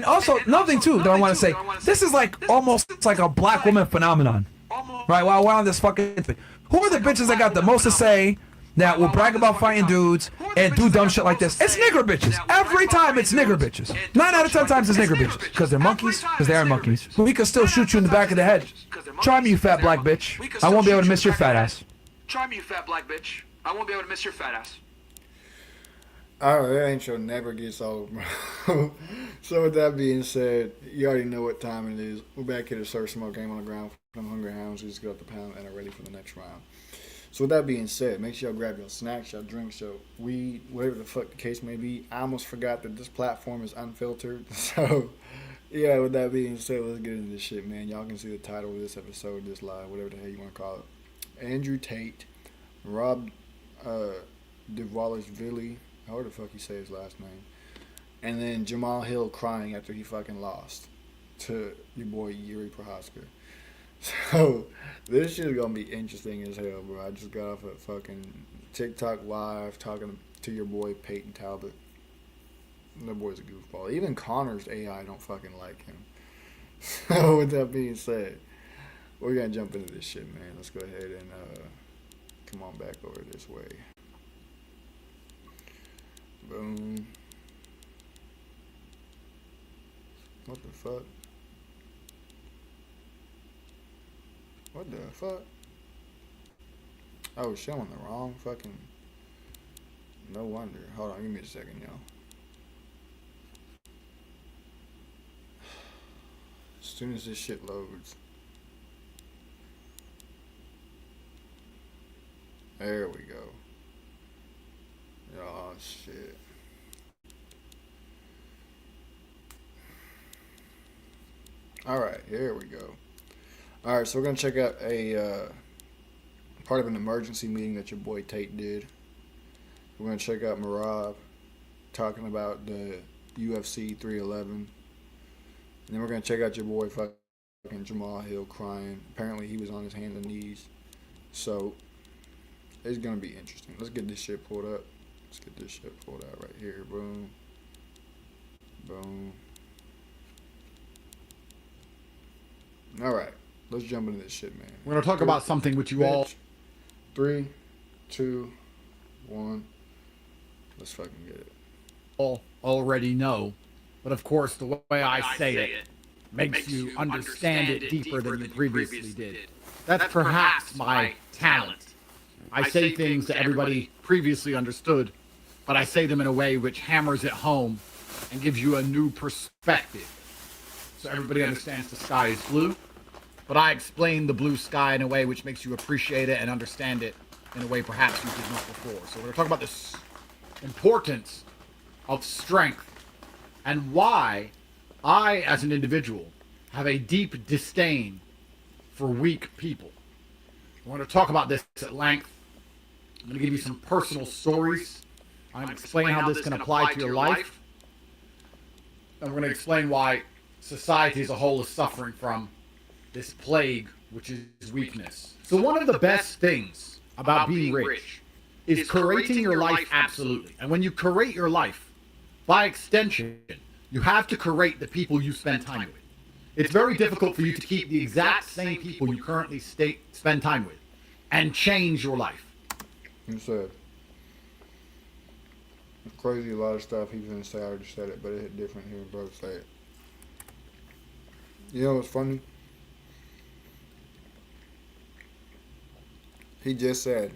And also, another thing too that I want to say, this is like almost like a black woman phenomenon, right? While we're on this fucking thing, who are the bitches that got the most to say that will brag about fighting dudes and do dumb shit like this? It's nigger bitches. Every time it's nigger bitches. 9 out of 10 times it's nigger bitches. Because they're monkeys, because they are monkeys. But we can still shoot you in the back of the head. Try me, you fat black bitch. I won't be able to miss your fat ass. Try me, you fat black bitch. I won't be able to miss your fat ass. Alright, that intro never gets old, bro. So with that being said, you already know what time it is. We're back here to serve some more game on the ground for them hungry hounds who just get off the pound and are ready for the next round. So with that being said, make sure y'all grab your snacks, your drinks, your weed, whatever the fuck the case may be. I almost forgot that this platform is unfiltered. So yeah, with that being said, let's get into this shit, man. Y'all can see the title of this episode, this live, whatever the hell you want to call it. Andrew Tate, Rob DeWallersville, however the fuck you say his last name, and then Jamahal Hill crying after he fucking lost to your boy Yuri Prohaska. So this shit is gonna be interesting as hell, bro. I just got off a fucking TikTok live talking to your boy Peyton Talbot. That boy's a goofball. Even Connor's AI don't fucking like him. So with that being said, we're gonna jump into this shit, man. Let's go ahead and come on back over this way. Boom. What the fuck? What the fuck? Oh, showing the wrong fucking... No wonder. Hold on, give me a second, y'all. As soon as this shit loads. There we go. Oh, shit. Alright, here we go. Alright, so we're going to check out a part of an emergency meeting that your boy Tate did. We're going to check out Merab talking about the UFC 311. And then we're going to check out your boy fucking Jamahal Hill crying. Apparently he was on his hands and knees. So, it's going to be interesting. Let's get this shit pulled up. Let's get this shit pulled out right here. Boom. Boom. Alright. Let's jump into this shit, man. We're going to talk about something which you all... 3, 2, 1. Let's fucking get it. All already know. But of course, the way I say it makes you understand it deeper than you previously did. That's perhaps my talent. I say things that everybody previously understood, but I say them in a way which hammers it home and gives you a new perspective. So everybody understands the sky is blue, but I explain the blue sky in a way which makes you appreciate it and understand it in a way perhaps you did not before. So we're going to talk about this importance of strength and why I, as an individual, have a deep disdain for weak people. We're going to talk about this at length. I'm going to give you some personal stories. I'm going to explain how this can apply to your life. And we're going to explain why society as a whole is suffering from this plague, which is weakness. So one of the best things about being rich is curating your life absolutely. And when you curate your life, by extension, you have to curate the people you spend time with. It's very difficult for you to keep the exact same people you currently spend time with and change your life. You said it's crazy, a lot of stuff he's gonna say. I already said it, but it hit different here, bro. Say it. You know what's funny? He just said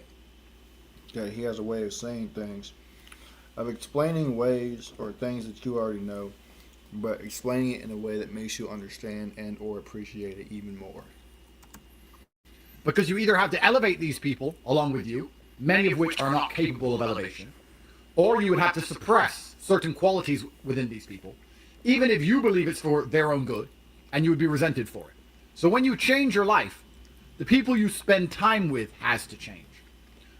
that he has a way of saying things, of explaining ways or things that you already know, but explaining it in a way that makes you understand and or appreciate it even more. Because you either have to elevate these people along with you, many of which are not capable of elevation, or you would have to suppress certain qualities within these people, even if you believe it's for their own good, and you would be resented for it. So when you change your life, the people you spend time with has to change.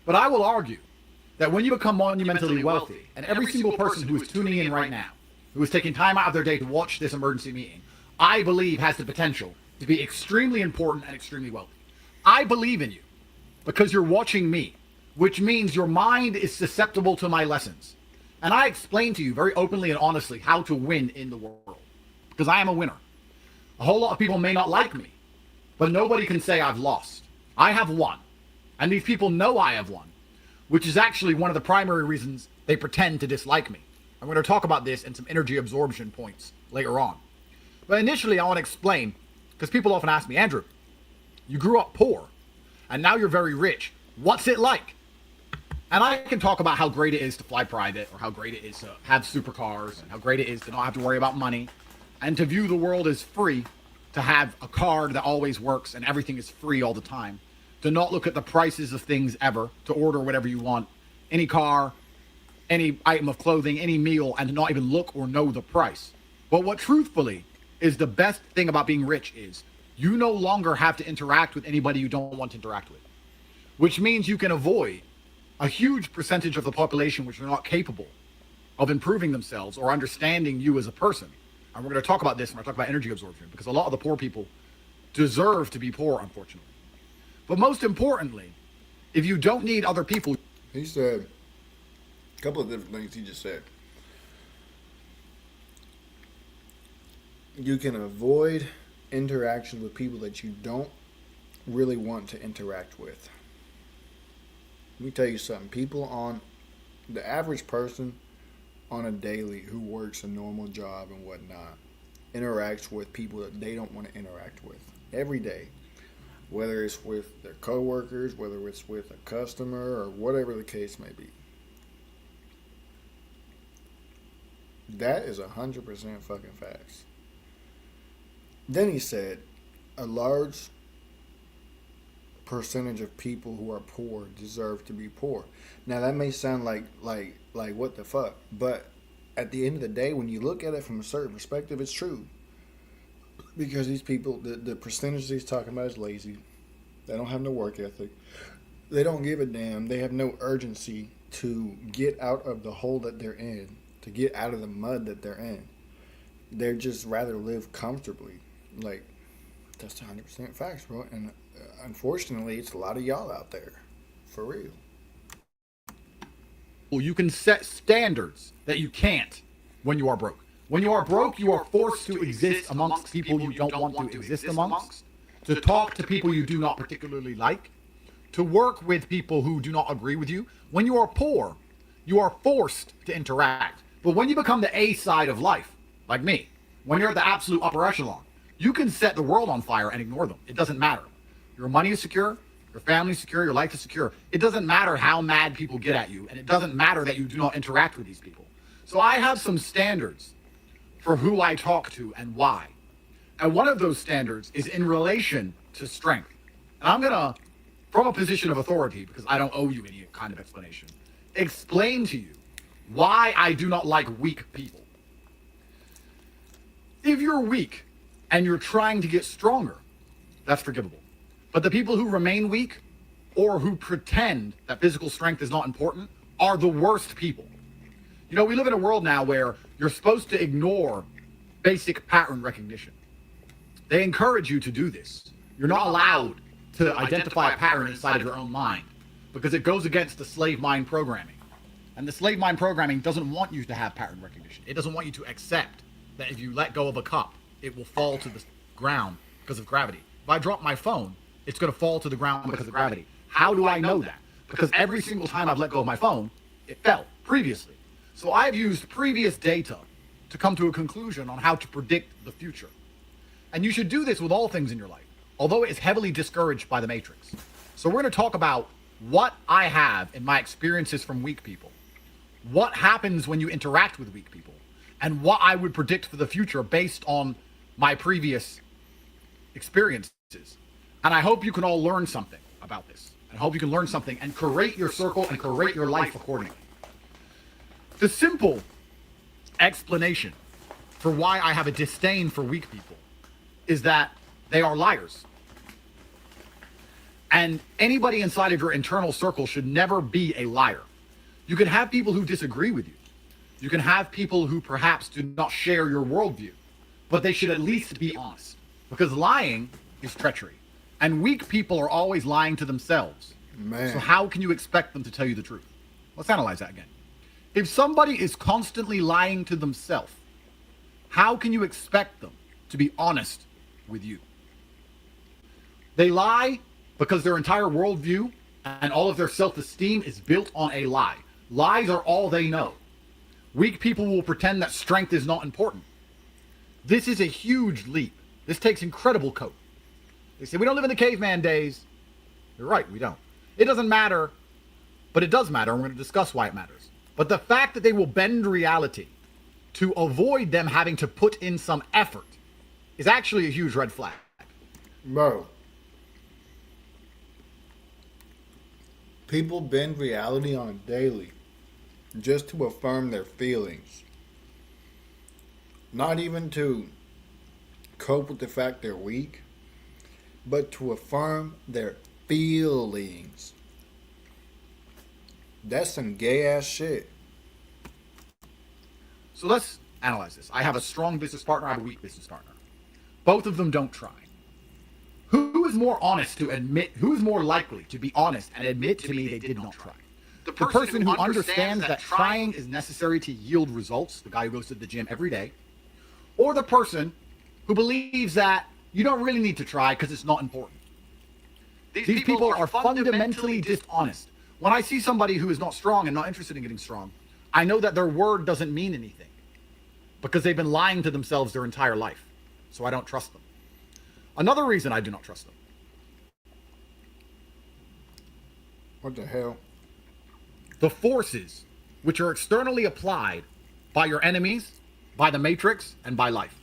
But I will argue that when you become monumentally wealthy, and every single person who is tuning in right now, who is taking time out of their day to watch this emergency meeting, I believe has the potential to be extremely important and extremely wealthy. I believe in you because you're watching me, which means your mind is susceptible to my lessons. And I explain to you very openly and honestly how to win in the world. because I am a winner. A whole lot of people may not like me, but nobody can say I've lost. I have won, and these people know I have won, which is actually one of the primary reasons they pretend to dislike me. I'm going to talk about this and some energy absorption points later on. But initially, I want to explain, because people often ask me, Andrew, you grew up poor, and now you're very rich. What's it like? And I can talk about how great it is to fly private, or how great it is to have supercars, and how great it is to not have to worry about money, and to view the world as free, to have a card that always works and everything is free all the time, to not look at the prices of things ever, to order whatever you want, any car, any item of clothing, any meal, and to not even look or know the price. But what truthfully is the best thing about being rich is you no longer have to interact with anybody you don't want to interact with, which means you can avoid a huge percentage of the population which are not capable of improving themselves or understanding you as a person. And we're going to talk about this when I talk about energy absorption, because a lot of the poor people deserve to be poor, unfortunately. But most importantly, if you don't need other people... He said a couple of different things he just said. You can avoid interaction with people that you don't really want to interact with. Let me tell you something. People on the average person on a daily who works a normal job and whatnot interacts with people that they don't want to interact with every day, whether it's with their coworkers, whether it's with a customer, or whatever the case may be. That is 100% fucking facts. Then he said a large percentage of people who are poor deserve to be poor. Now that may sound like what the fuck, but at the end of the day, when you look at it from a certain perspective, it's true. Because these people, the percentage he's talking about is lazy. They don't have no work ethic. They don't give a damn. They have no urgency to get out of the hole that they're in, to get out of the mud that they're in. They're just rather live comfortably. Like, that's 100% facts, bro. And unfortunately, it's a lot of y'all out there. For real. Well, you can set standards that you can't when you are broke. When you are broke, you are forced to exist amongst people you don't want to exist amongst, to talk to people you do not particularly like, to work with people who do not agree with you. When you are poor, you are forced to interact. But when you become the A side of life, like me, when you're at the absolute upper echelon, you can set the world on fire and ignore them. It doesn't matter. Your money is secure, your family is secure, your life is secure. It doesn't matter how mad people get at you, and it doesn't matter that you do not interact with these people. So I have some standards for who I talk to and why. And one of those standards is in relation to strength. And I'm going to, from a position of authority, because I don't owe you any kind of explanation, explain to you why I do not like weak people. If you're weak and you're trying to get stronger, that's forgivable. But the people who remain weak or who pretend that physical strength is not important are the worst people. You know, we live in a world now where you're supposed to ignore basic pattern recognition. They encourage you to do this. You're not allowed to identify a pattern inside of your own mind because it goes against the slave mind programming. And the slave mind programming doesn't want you to have pattern recognition. It doesn't want you to accept that if you let go of a cup, it will fall to the ground because of gravity. If I drop my phone, it's going to fall to the ground because of gravity. How do I know that? Because every single time I've let go of my phone, it fell previously. So I've used previous data to come to a conclusion on how to predict the future. And you should do this with all things in your life, although it is heavily discouraged by the Matrix. So we're going to talk about what I have in my experiences from weak people, what happens when you interact with weak people, and what I would predict for the future based on my previous experiences. And I hope you can all learn something about this. I hope you can learn something and curate your circle and curate your life accordingly. The simple explanation for why I have a disdain for weak people is that they are liars. And anybody inside of your internal circle should never be a liar. You can have people who disagree with you. You can have people who perhaps do not share your worldview, but they should at least be honest, because lying is treachery. And weak people are always lying to themselves. Man. So how can you expect them to tell you the truth? Let's analyze that again. If somebody is constantly lying to themselves, how can you expect them to be honest with you? They lie because their entire worldview and all of their self-esteem is built on a lie. Lies are all they know. Weak people will pretend that strength is not important. This is a huge leap. This takes incredible courage. They say, we don't live in the caveman days. You're right, we don't. It doesn't matter, but it does matter, and we're going to discuss why it matters. But the fact that they will bend reality to avoid them having to put in some effort is actually a huge red flag. Bro. People bend reality on a daily just to affirm their feelings. Not even to cope with the fact they're weak, but to affirm their feelings. That's some gay ass shit. So let's analyze this. I have a strong business partner, I have a weak business partner. Both of them don't try. Who is more honest to admit, who is more likely to be honest and admit to me they did not try? The person who understands that trying is necessary to yield results, the guy who goes to the gym every day, or the person who believes that you don't really need to try because it's not important. These people are fundamentally dishonest. When I see somebody who is not strong and not interested in getting strong, I know that their word doesn't mean anything because they've been lying to themselves their entire life. So I don't trust them. Another reason I do not trust them. What the hell? The forces which are externally applied by your enemies, by the Matrix, and by life.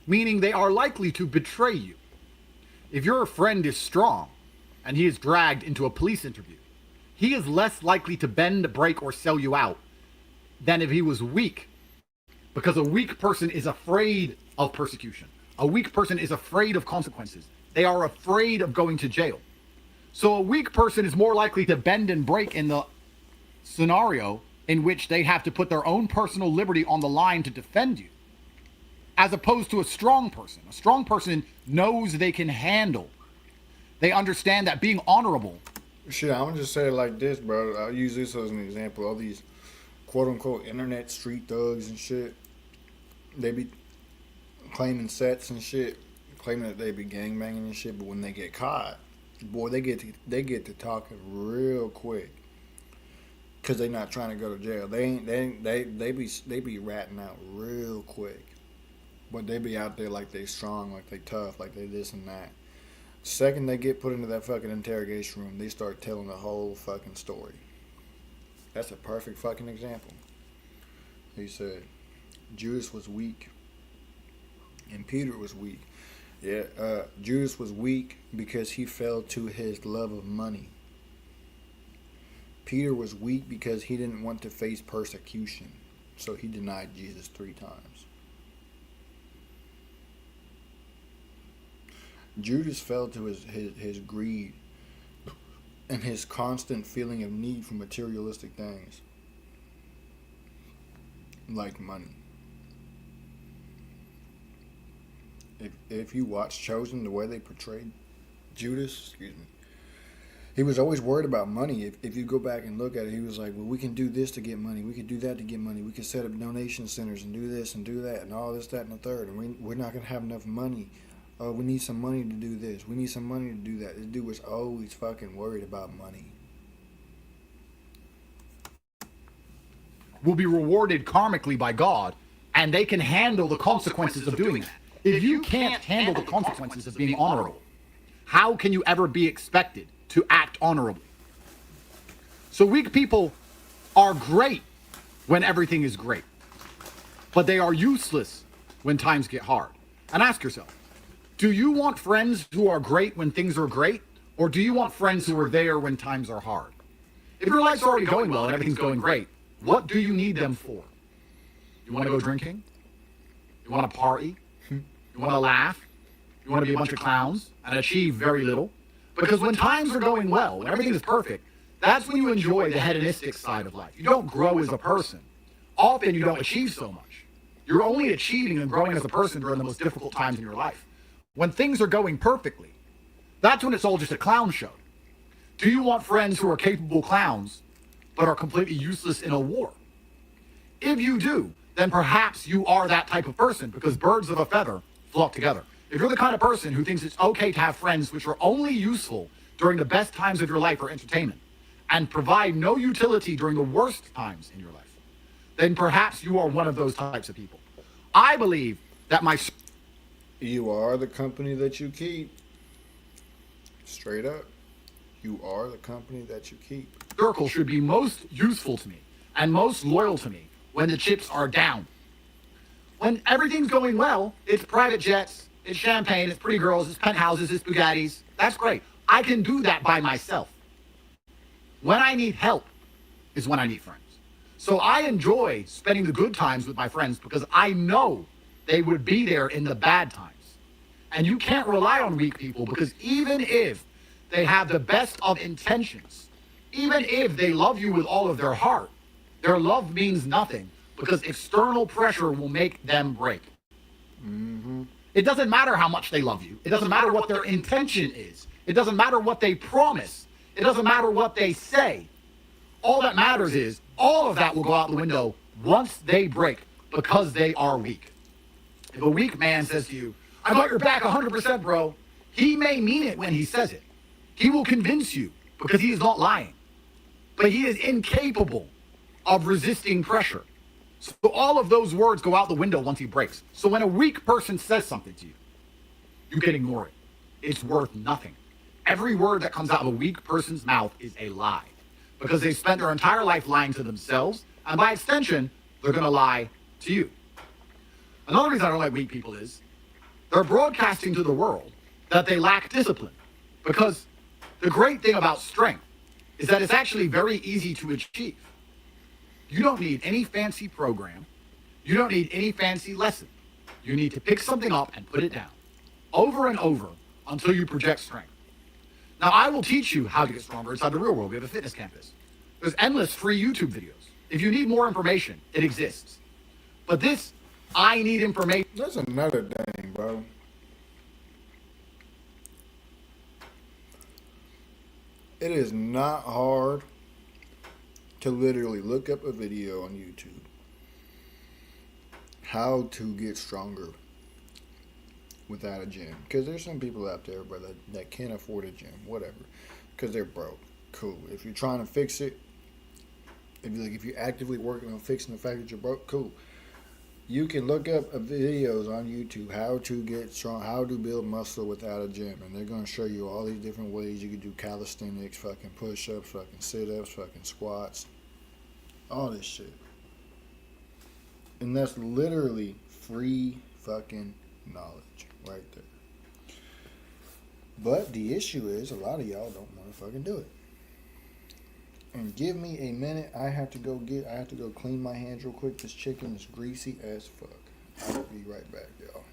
Meaning they are likely to betray you. If your friend is strong and he is dragged into a police interview, he is less likely to bend, break, or sell you out than if he was weak. Because a weak person is afraid of persecution. A weak person is afraid of consequences. They are afraid of going to jail. So a weak person is more likely to bend and break in the scenario in which they have to put their own personal liberty on the line to defend you, as opposed to a strong person. A strong person knows they can handle. They understand that being honorable. Shit, I'm gonna just say it like this, bro. I'll use this as an example. All these quote-unquote internet street thugs and shit, they be claiming sets and shit, claiming that they be gangbanging and shit, but when they get caught, boy, they get to talking real quick, cause they not trying to go to jail. They be ratting out real quick, but they be out there like they strong, like they tough, like they this and that. Second they get put into that fucking interrogation room, they start telling the whole fucking story. That's a perfect fucking example. He said Judas was weak and Peter was weak. Yeah, Judas was weak because he fell to his love of money. Peter was weak because he didn't want to face persecution, so he denied Jesus 3 times. Judas fell to his greed and his constant feeling of need for materialistic things, like money. If you watch Chosen, the way they portrayed Judas, he was always worried about money. If you go back and look at it, he was like, well, we can do this to get money. We can do that to get money. We can set up donation centers and do this and do that and all this, that, and the third. And we're not going to have enough money. We need some money to do this. We need some money to do that. This dude was always fucking worried about money. Will be rewarded karmically by God, and they can handle the consequences of doing that. If you can't handle the consequences of being honorable, how can you ever be expected to act honorably? So weak people are great when everything is great, but they are useless when times get hard. And ask yourself, do you want friends who are great when things are great, or do you want friends who are there when times are hard? If your life's already going well and everything's going great, what do you need them for? You want to go drinking? You want to party? You want to laugh? You want to be a bunch of clowns and achieve very little? Because when times are going well, when everything is perfect, that's when you enjoy the hedonistic side of life. You don't grow as a person. Often you don't achieve so much. You're only achieving and growing as a person during the most difficult times in your life. When things are going perfectly, that's when it's all just a clown show. Do you want friends who are capable clowns, but are completely useless in a war? If you do, then perhaps you are that type of person, because birds of a feather flock together. If you're the kind of person who thinks it's okay to have friends which are only useful during the best times of your life for entertainment and provide no utility during the worst times in your life, then perhaps you are one of those types of people. I believe that You are the company that you keep. Straight up. You are the company that you keep. circle should be most useful to me and most loyal to me when the chips are down. When everything's going well, it's private jets, it's champagne, it's pretty girls, it's penthouses, it's Bugattis. That's great. I can do that by myself. When I need help is when I need friends. So I enjoy spending the good times with my friends because I know they would be there in the bad times. And you can't rely on weak people, because even if they have the best of intentions, even if they love you with all of their heart, their love means nothing, because external pressure will make them break. Mm-hmm. It doesn't matter how much they love you. It doesn't matter what their intention is. It doesn't matter what they promise. It doesn't matter what they say. All that matters is all of that will go out the window once they break, because they are weak. If a weak man says to you, "I got your back 100%, bro," he may mean it when he says it. He will convince you because he is not lying. But he is incapable of resisting pressure. So all of those words go out the window once he breaks. So when a weak person says something to you, you can ignore it. It's worth nothing. Every word that comes out of a weak person's mouth is a lie, because they spent their entire life lying to themselves, and by extension, they're going to lie to you. Another reason I don't like weak people is they're broadcasting to the world that they lack discipline, because the great thing about strength is that it's actually very easy to achieve. You don't need any fancy program. You don't need any fancy lesson. You need to pick something up and put it down over and over until you project strength. Now, I will teach you how to get stronger inside the real world. We have a fitness campus. There's endless free YouTube videos. If you need more information, it exists. But this, I need information. That's another thing, bro. It is not hard to literally look up a video on YouTube. How to get stronger without a gym. Because there's some people out there, bro, that can't afford a gym, whatever. Because they're broke. Cool. If you're trying to fix it, if you're actively working on fixing the fact that you're broke, cool. You can look up videos on YouTube, how to get strong, how to build muscle without a gym. And they're going to show you all these different ways you can do calisthenics, fucking push-ups, fucking sit-ups, fucking squats, all this shit. And that's literally free fucking knowledge right there. But the issue is a lot of y'all don't want to fucking do it. And give me a minute. I have to go clean my hands real quick. This chicken is greasy as fuck. I'll be right back, y'all.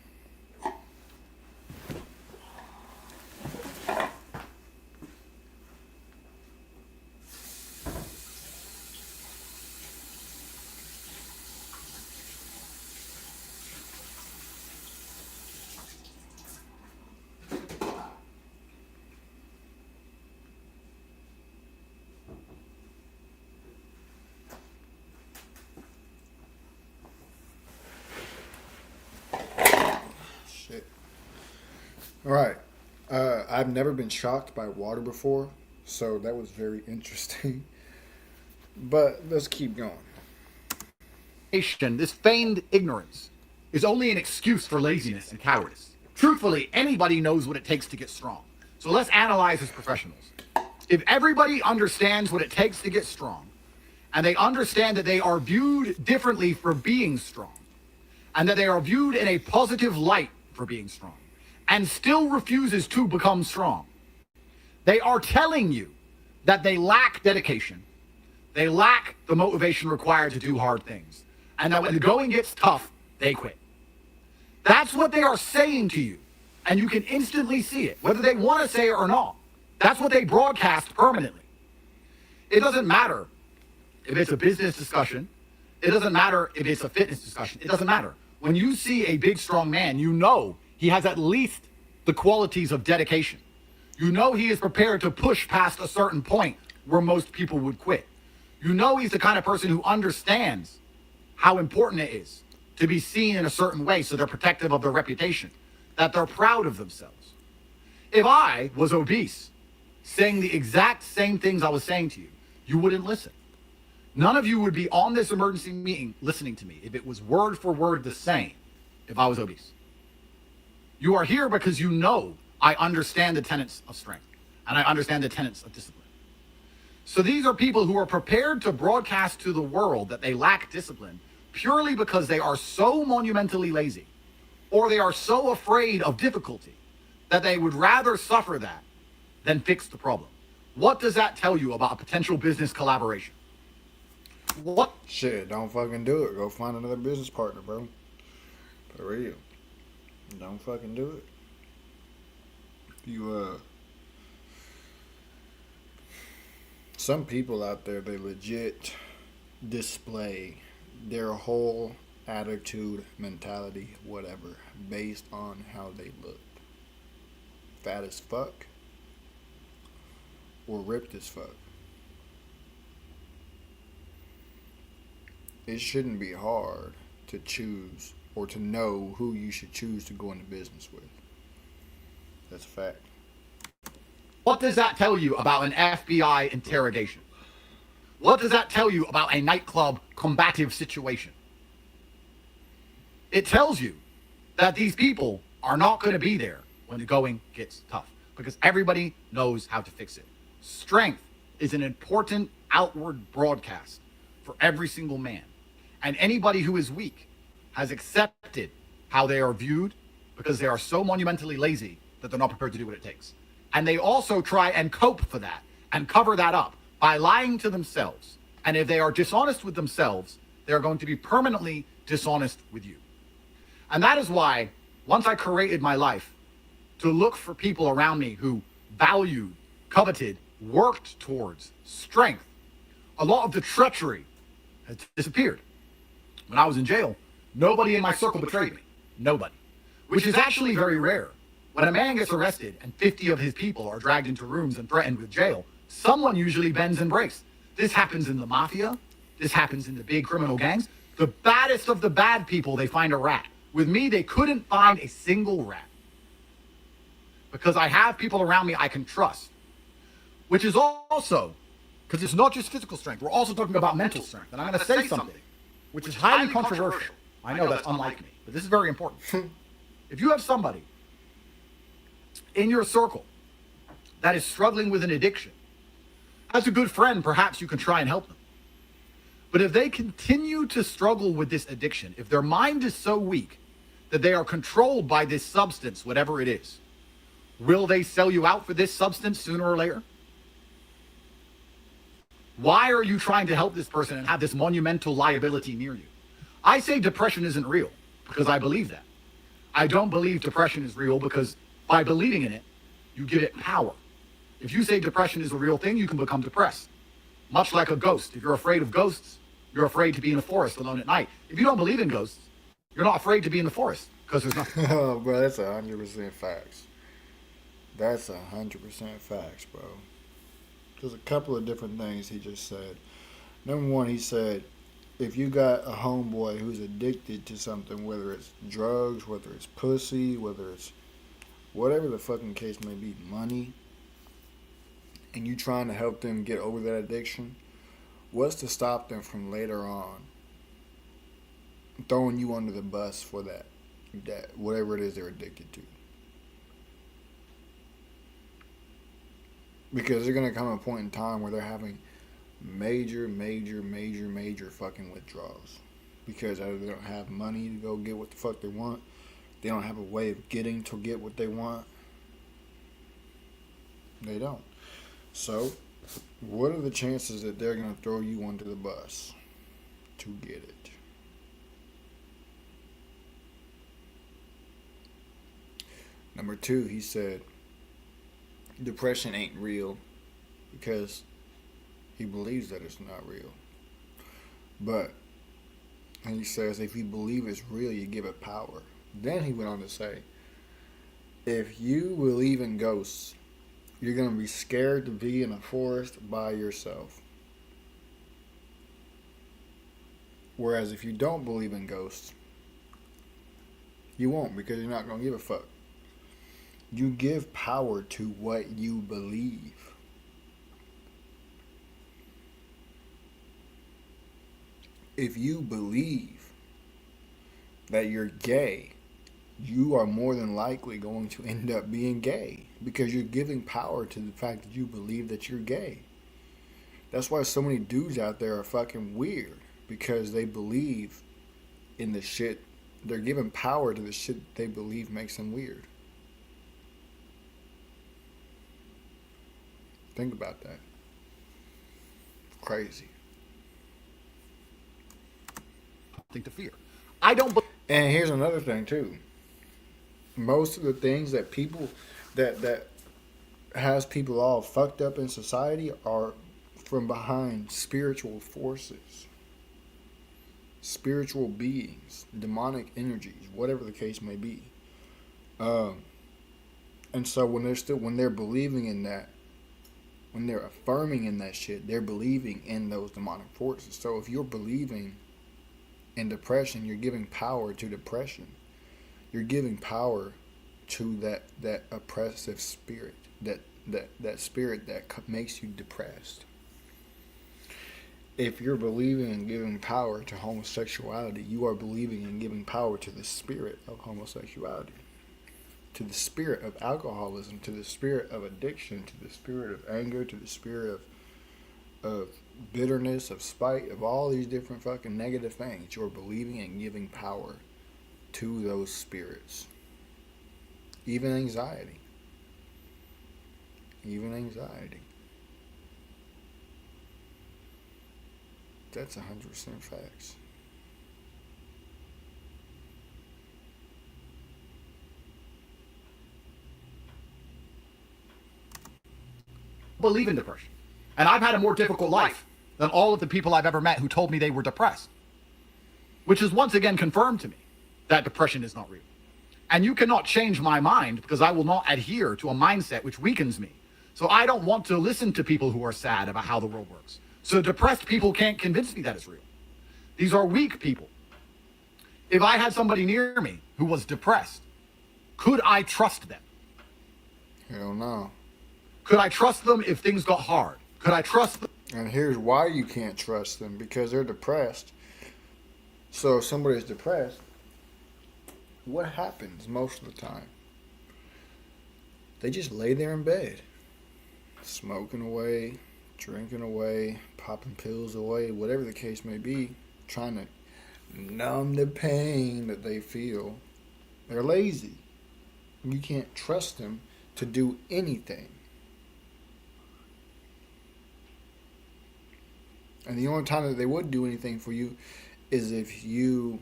All right. I've never been shocked by water before, so that was very interesting. But let's keep going. This feigned ignorance is only an excuse for laziness and cowardice. Truthfully, anybody knows what it takes to get strong. So let's analyze as professionals. If everybody understands what it takes to get strong, and they understand that they are viewed differently for being strong, and that they are viewed in a positive light for being strong, and still refuses to become strong, they are telling you that they lack dedication, they lack the motivation required to do hard things, and that when the going gets tough, they quit. That's what they are saying to you, and you can instantly see it, whether they want to say it or not. That's what they broadcast permanently. It doesn't matter if it's a business discussion. It doesn't matter if it's a fitness discussion. It doesn't matter. When you see a big, strong man, you know he has at least the qualities of dedication. You know he is prepared to push past a certain point where most people would quit. You know he's the kind of person who understands how important it is to be seen in a certain way so they're protective of their reputation, that they're proud of themselves. If I was obese, saying the exact same things I was saying to you, you wouldn't listen. None of you would be on this emergency meeting listening to me if it was word for word the same if I was obese. You are here because you know I understand the tenets of strength and I understand the tenets of discipline. So these are people who are prepared to broadcast to the world that they lack discipline purely because they are so monumentally lazy or they are so afraid of difficulty that they would rather suffer that than fix the problem. What does that tell you about a potential business collaboration? What? Shit, don't fucking do it. Go find another business partner, bro. For real. Don't fucking do it. Some people out there, they legit display their whole attitude, mentality, whatever, based on how they look. Fat as fuck or ripped as fuck. It shouldn't be hard to choose or to know who you should choose to go into business with. That's a fact. What does that tell you about an FBI interrogation? What does that tell you about a nightclub combative situation? It tells you that these people are not going to be there when the going gets tough because everybody knows how to fix it. Strength is an important outward broadcast for every single man. And anybody who is weak has accepted how they are viewed because they are so monumentally lazy that they're not prepared to do what it takes. And they also try and cope for that and cover that up by lying to themselves. And if they are dishonest with themselves, they're going to be permanently dishonest with you. And that is why, once I created my life to look for people around me who valued, coveted, worked towards strength, a lot of the treachery has disappeared. When I was in jail, nobody in my circle betrayed me. Nobody. Which is actually very rare. When a man gets arrested and 50 of his people are dragged into rooms and threatened with jail, someone usually bends and breaks. This happens in the mafia. This happens in the big criminal gangs. The baddest of the bad people, they find a rat. With me, they couldn't find a single rat. Because I have people around me I can trust. Which is also, because it's not just physical strength, we're also talking about mental strength. And I'm going to say something which is highly controversial. I know that's unlike me, but this is very important. If you have somebody in your circle that is struggling with an addiction, as a good friend, perhaps you can try and help them. But if they continue to struggle with this addiction, if their mind is so weak that they are controlled by this substance, whatever it is, will they sell you out for this substance sooner or later? Why are you trying to help this person and have this monumental liability near you? I say depression isn't real because I believe that. I don't believe depression is real because by believing in it, you give it power. If you say depression is a real thing, you can become depressed. Much like a ghost. If you're afraid of ghosts, you're afraid to be in a forest alone at night. If you don't believe in ghosts, you're not afraid to be in the forest because there's nothing. Oh, bro, that's 100% facts. That's 100% facts, bro. There's a couple of different things he just said. Number one, he said, if you got a homeboy who's addicted to something, whether it's drugs, whether it's pussy, whether it's whatever the fucking case may be, money, and you trying to help them get over that addiction, what's to stop them from later on throwing you under the bus for that whatever it is they're addicted to? Because there's going to come a point in time where they're having major fucking withdrawals. Because either they don't have money to go get what the fuck they want, they don't have a way of getting to get what they want. They don't. So, what are the chances that they're going to throw you under the bus to get it? Number two, he said, depression ain't real because he believes that it's not real. But, and he says, if you believe it's real, you give it power. Then he went on to say, if you believe in ghosts, you're going to be scared to be in a forest by yourself. Whereas if you don't believe in ghosts, you won't, because you're not going to give a fuck. You give power to what you believe. If you believe that you're gay, you are more than likely going to end up being gay, because you're giving power to the fact that you believe that you're gay. That's why so many dudes out there are fucking weird, because they believe in the shit. They're giving power to the shit they believe makes them weird. Think about that. Crazy. Something to fear. I don't believe. And here's another thing too. Most of the things that people that has people all fucked up in society are from behind spiritual forces, spiritual beings, demonic energies, whatever the case may be. And so when they're believing in that, when they're affirming in that shit, they're believing in those demonic forces. So if you're believing in depression, you're giving power to depression. You're giving power to that oppressive spirit, that spirit that makes you depressed. If you're believing and giving power to homosexuality, you are believing and giving power to the spirit of homosexuality, to the spirit of alcoholism, to the spirit of addiction, to the spirit of anger, to the spirit of bitterness, of spite, of all these different fucking negative things. You're believing and giving power to those spirits. Even anxiety. Even anxiety. That's 100% facts. Believe in depression. And I've had a more difficult life than all of the people I've ever met who told me they were depressed. Which is once again confirmed to me that depression is not real. And you cannot change my mind, because I will not adhere to a mindset which weakens me. So I don't want to listen to people who are sad about how the world works. So depressed people can't convince me that it's real. These are weak people. If I had somebody near me who was depressed, could I trust them? Hell no. Could I trust them if things got hard? Could I trust them? And here's why you can't trust them. Because they're depressed. So if somebody's depressed, what happens most of the time? They just lay there in bed, smoking away, drinking away, popping pills away, whatever the case may be, trying to numb the pain that they feel. They're lazy. You can't trust them to do anything. And the only time that they would do anything for you is if you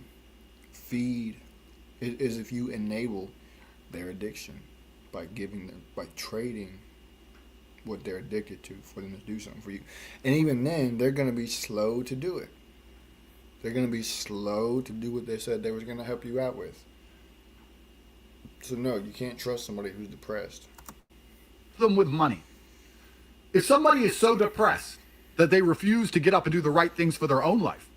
if you enable their addiction by trading what they're addicted to for them to do something for you. And even then, they're going to be slow to do it. They're going to be slow to do what they said they was going to help you out with. So no, you can't trust somebody who's depressed. Them with money. If somebody is so depressed that they refuse to get up and do the right things for their own life,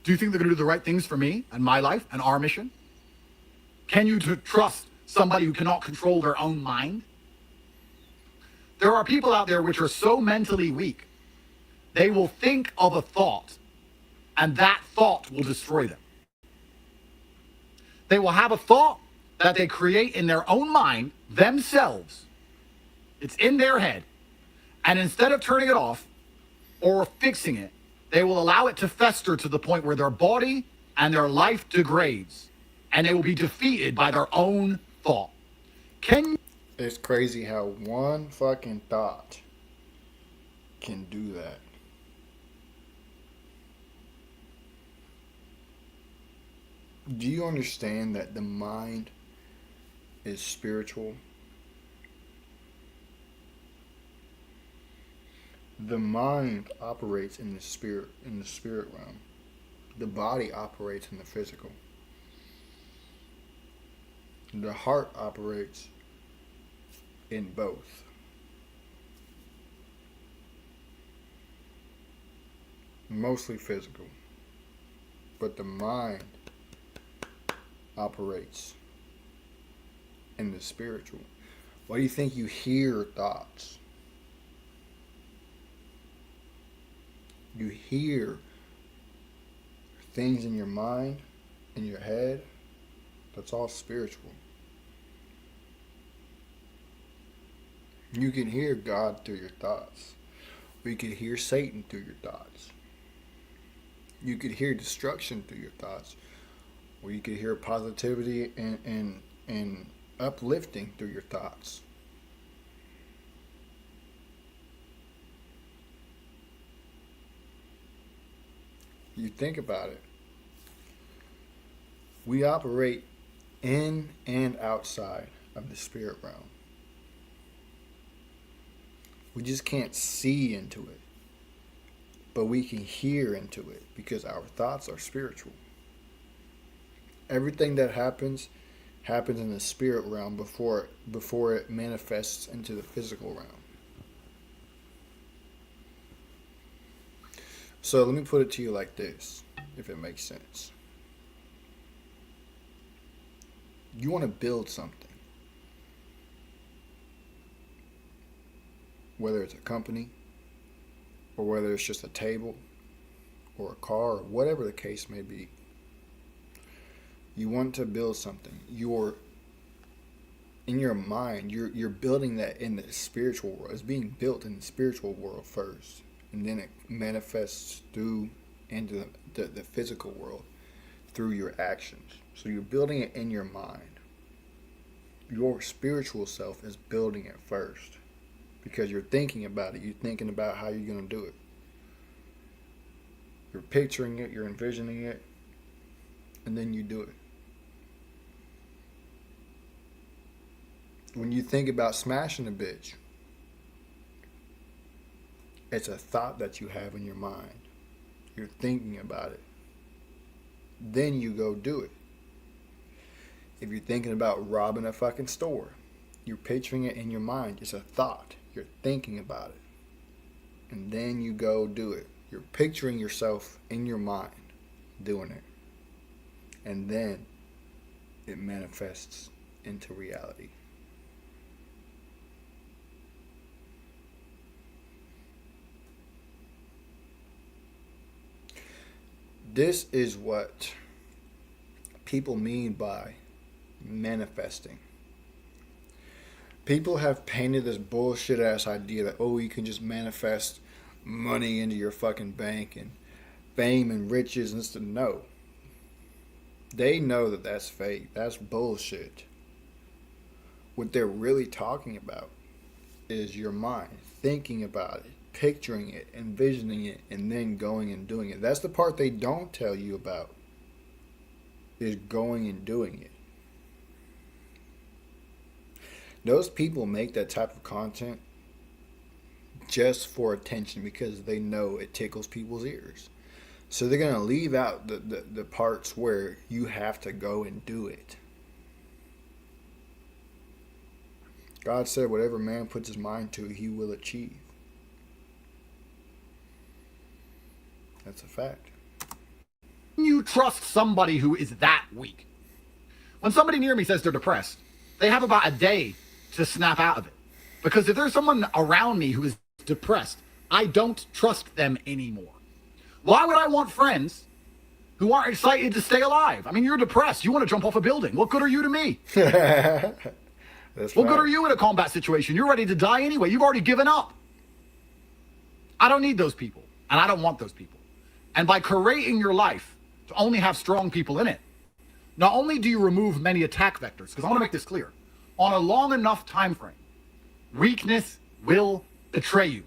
do you think they're going to do the right things for me and my life and our mission? Can you trust somebody who cannot control their own mind? There are people out there which are so mentally weak, they will think of a thought, and that thought will destroy them. They will have a thought that they create in their own mind, themselves. It's in their head. And instead of turning it off or fixing it, they will allow it to fester to the point where their body and their life degrades, and they will be defeated by their own thought. It's crazy how one fucking thought can do that. Do you understand that the mind is spiritual? The mind operates in the spirit realm. The body operates in the physical. The heart operates in both. Mostly physical. But the mind operates in the spiritual. Why do you think you hear thoughts? You hear things in your mind, in your head. That's all spiritual. You can hear God through your thoughts. Or you can hear Satan through your thoughts. You could hear destruction through your thoughts. Or you could hear positivity and uplifting through your thoughts. You think about it. We operate in and outside of the spirit realm. We just can't see into it. But we can hear into it because our thoughts are spiritual. Everything that happens in the spirit realm before it manifests into the physical realm. So let me put it to you like this, if it makes sense. You want to build something. Whether it's a company, or whether it's just a table, or a car, or whatever the case may be. You want to build something. In your mind, you're building that in the spiritual world. It's being built in the spiritual world first. And then it manifests through into the physical world through your actions. So you're building it in your mind. Your spiritual self is building it first. Because you're thinking about it. You're thinking about how you're going to do it. You're picturing it. You're envisioning it. And then you do it. When you think about smashing a bitch, it's a thought that you have in your mind. You're thinking about it. Then you go do it. If you're thinking about robbing a fucking store, you're picturing it in your mind. It's a thought. You're thinking about it. And then you go do it. You're picturing yourself in your mind doing it. And then it manifests into reality. This is what people mean by manifesting. People have painted this bullshit ass idea that, oh, you can just manifest money into your fucking bank and fame and riches and stuff. No. They know that that's fake. That's bullshit. What they're really talking about is your mind, thinking about it, picturing it, envisioning it, and then going and doing it. That's the part they don't tell you about, is going and doing it. Those people make that type of content just for attention because they know it tickles people's ears. So they're going to leave out the parts where you have to go and do it. God said whatever man puts his mind to, he will achieve. That's a fact. You trust somebody who is that weak. When somebody near me says they're depressed, they have about a day to snap out of it. Because if there's someone around me who is depressed, I don't trust them anymore. Why would I want friends who aren't excited to stay alive? I mean, you're depressed. You want to jump off a building. What good are you to me? That's what right. good are you in a combat situation? You're ready to die anyway. You've already given up. I don't need those people. And I don't want those people. And by curating your life to only have strong people in it, not only do you remove many attack vectors, because I want to make this clear, on a long enough time frame, weakness will betray you.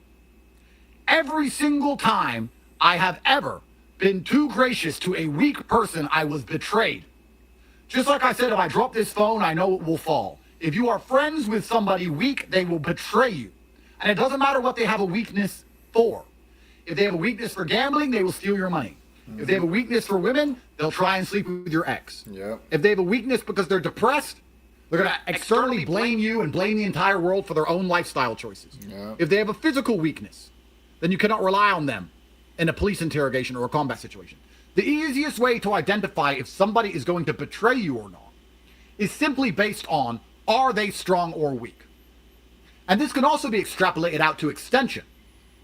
Every single time I have ever been too gracious to a weak person, I was betrayed. Just like I said, if I drop this phone, I know it will fall. If you are friends with somebody weak, they will betray you. And it doesn't matter what they have a weakness for. If they have a weakness for gambling, they will steal your money. If they have a weakness for women, they'll try and sleep with your ex. Yep. If they have a weakness because they're depressed, they're going to externally blame you and blame the entire world for their own lifestyle choices. Yep. If they have a physical weakness, then you cannot rely on them in a police interrogation or a combat situation. The easiest way to identify if somebody is going to betray you or not is simply based on, are they strong or weak? And this can also be extrapolated out to intention.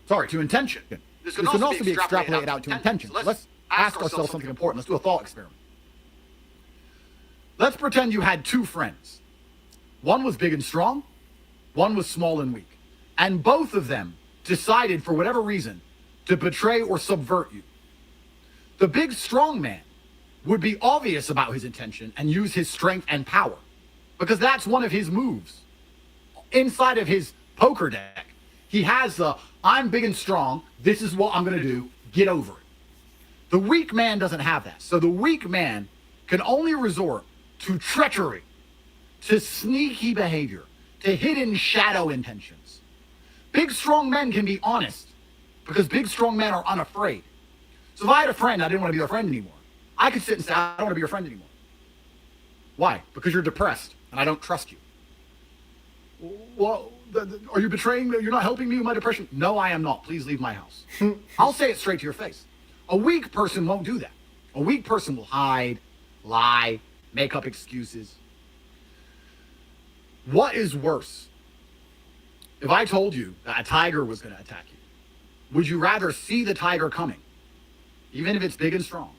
This can also be extrapolated out to intention. So let's ask ourselves something important. Let's do a thought experiment. Let's pretend you had two friends. One was big and strong, one was small and weak. And both of them decided, for whatever reason, to betray or subvert you. The big strong man would be obvious about his intention and use his strength and power, because that's one of his moves. Inside of his poker deck, he has the, I'm big and strong, this is what I'm going to do, get over it. The weak man doesn't have that. So the weak man can only resort to treachery, to sneaky behavior, to hidden shadow intentions. Big strong men can be honest, because big strong men are unafraid. So if I had a friend, I didn't want to be their friend anymore, I could sit and say, I don't want to be your friend anymore. Why? Because you're depressed and I don't trust you. Well, are you betraying me? You're not helping me with my depression? No, I am not. Please leave my house. I'll say it straight to your face. A weak person won't do that. A weak person will hide, lie, make up excuses. What is worse? If I told you that a tiger was going to attack you, would you rather see the tiger coming, even if it's big and strong,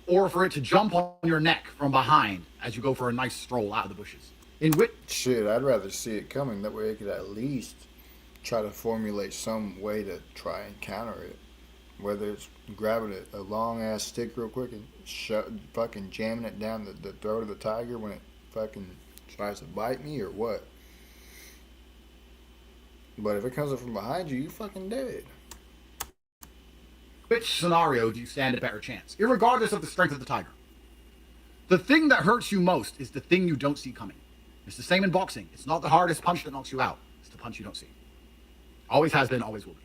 or for it to jump on your neck from behind as you go for a nice stroll out of the bushes? Shit, I'd rather see it coming. That way I could at least try to formulate some way to try and counter it. Whether it's grabbing a long-ass stick real quick and fucking jamming it down the throat of the tiger when it fucking tries to bite me, or what. But if it comes up from behind you, you fucking dead. Which scenario do you stand a better chance, irregardless of the strength of the tiger? The thing that hurts you most is the thing you don't see coming. It's the same in boxing. It's not the hardest punch that knocks you out. It's the punch you don't see. Always has been, always will be.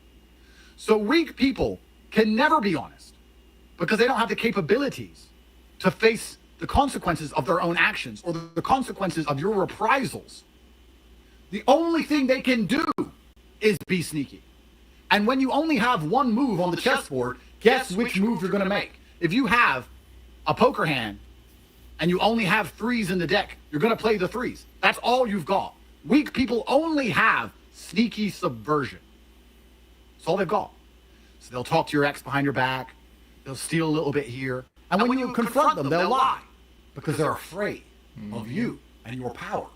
So weak people can never be honest because they don't have the capabilities to face the consequences of their own actions or the consequences of your reprisals. The only thing they can do is be sneaky. And when you only have one move on the chessboard, guess which move you're going to make. If you have a poker hand and you only have threes in the deck, you're going to play the threes. That's all you've got. Weak people only have sneaky subversion. That's all they've got. So they'll talk to your ex behind your back. They'll steal a little bit here. And when you confront them, they'll lie. Because they're afraid of you and your power.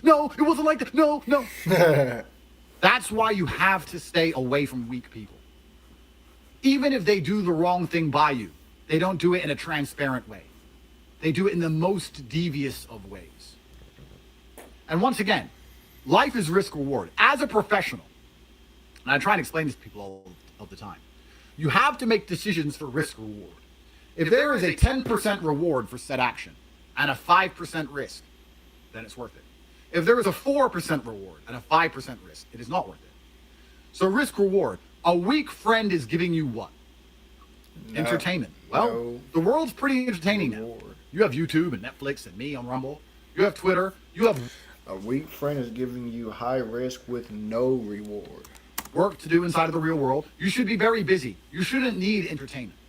No, it wasn't like that. No. That's why you have to stay away from weak people. Even if they do the wrong thing by you, they don't do it in a transparent way. They do it in the most devious of ways. And once again, life is risk-reward. As a professional, and I try and explain this to people all of the time, you have to make decisions for risk-reward. If there is a 10% reward for said action and a 5% risk, then it's worth it. If there is a 4% reward and a 5% risk, it is not worth it. So risk-reward, a weak friend is giving you what? No, entertainment. Well, the world's pretty entertaining now. You have YouTube and Netflix and me on Rumble. You have Twitter. You have... A weak friend is giving you high risk with no reward. Work to do inside of the real world. You should be very busy. You shouldn't need entertainment.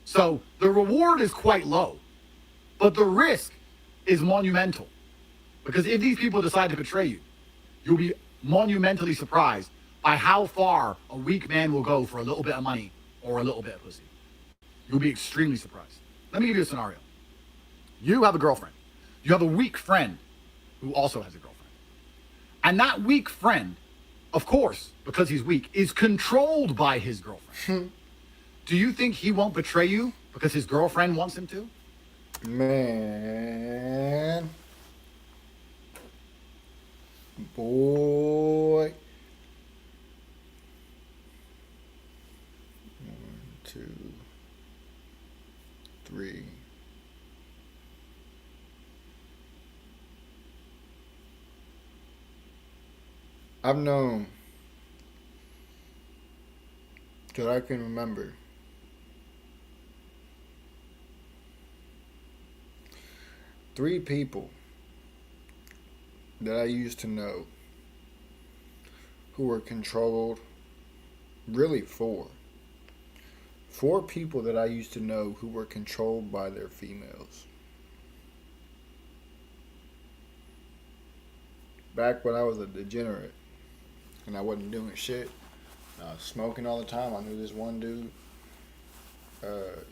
So the reward is quite low, but the risk is monumental. Because if these people decide to betray you, you'll be monumentally surprised by how far a weak man will go for a little bit of money or a little bit of pussy. You'll be extremely surprised. Let me give you a scenario. You have a girlfriend. You have a weak friend who also has a girlfriend. And that weak friend, of course, because he's weak, is controlled by his girlfriend. Do you think he won't betray you because his girlfriend wants him to? Man. Boy. 1, 2, 3. I've known, because I can remember, three people that I used to know who were controlled, really four, 4 people that I used to know who were controlled by their females. Back when I was a degenerate and I wasn't doing shit, I was smoking all the time. I knew this one dude.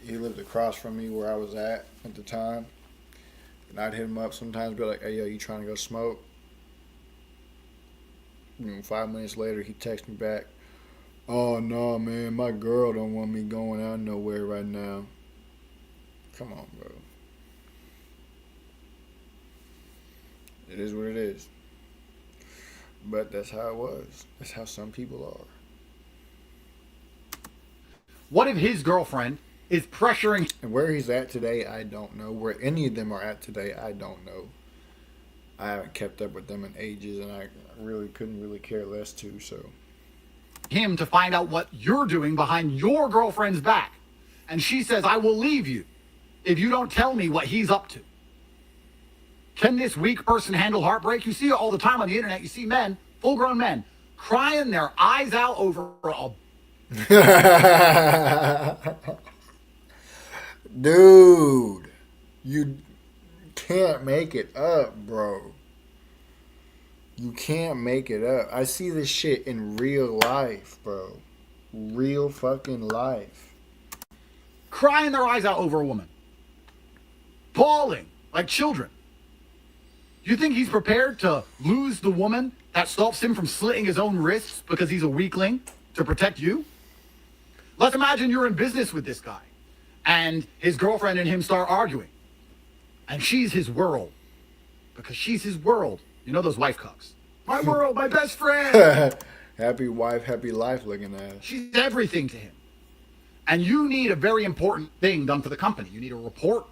He lived across from me where I was at the time. And I'd hit him up sometimes, be like, hey, yo, you trying to go smoke? 5 minutes later, he texts me back, oh, no, man, my girl don't want me going out nowhere right now. Come on, bro. It is what it is. But that's how it was. That's how some people are. What if his girlfriend is pressuring? And where he's at today, I don't know. Where any of them are at today, I don't know. I haven't kept up with them in ages, and I really couldn't really care less to, so. Him to find out what you're doing behind your girlfriend's back. And she says, I will leave you if you don't tell me what he's up to. Can this weak person handle heartbreak? You see it all the time on the internet. You see men, full-grown men, crying their eyes out over a... Dude, you can't make it up, bro. You can't make it up. I see this shit in real life, bro. Real fucking life. Crying their eyes out over a woman. Bawling like children. You think he's prepared to lose the woman that stops him from slitting his own wrists because he's a weakling to protect you? Let's imagine you're in business with this guy and his girlfriend and him start arguing. And she's his world. Because she's his world. You know those wife cucks. My world, my best friend. Happy wife, happy life looking ass. She's everything to him. And you need a very important thing done for the company. You need a report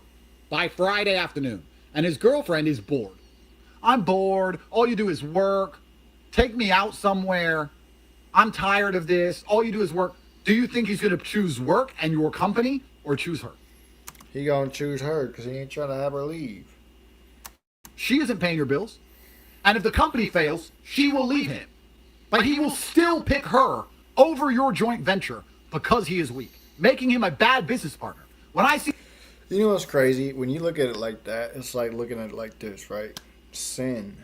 by Friday afternoon. And his girlfriend is bored. I'm bored. All you do is work. Take me out somewhere. I'm tired of this. All you do is work. Do you think he's going to choose work and your company or choose her? He gonna choose her because he ain't trying to have her leave. She isn't paying your bills. And if the company fails, she will leave him. But he will still pick her over your joint venture because he is weak, making him a bad business partner. When I see... You know what's crazy? When you look at it like that, it's like looking at it like this, right? Sin.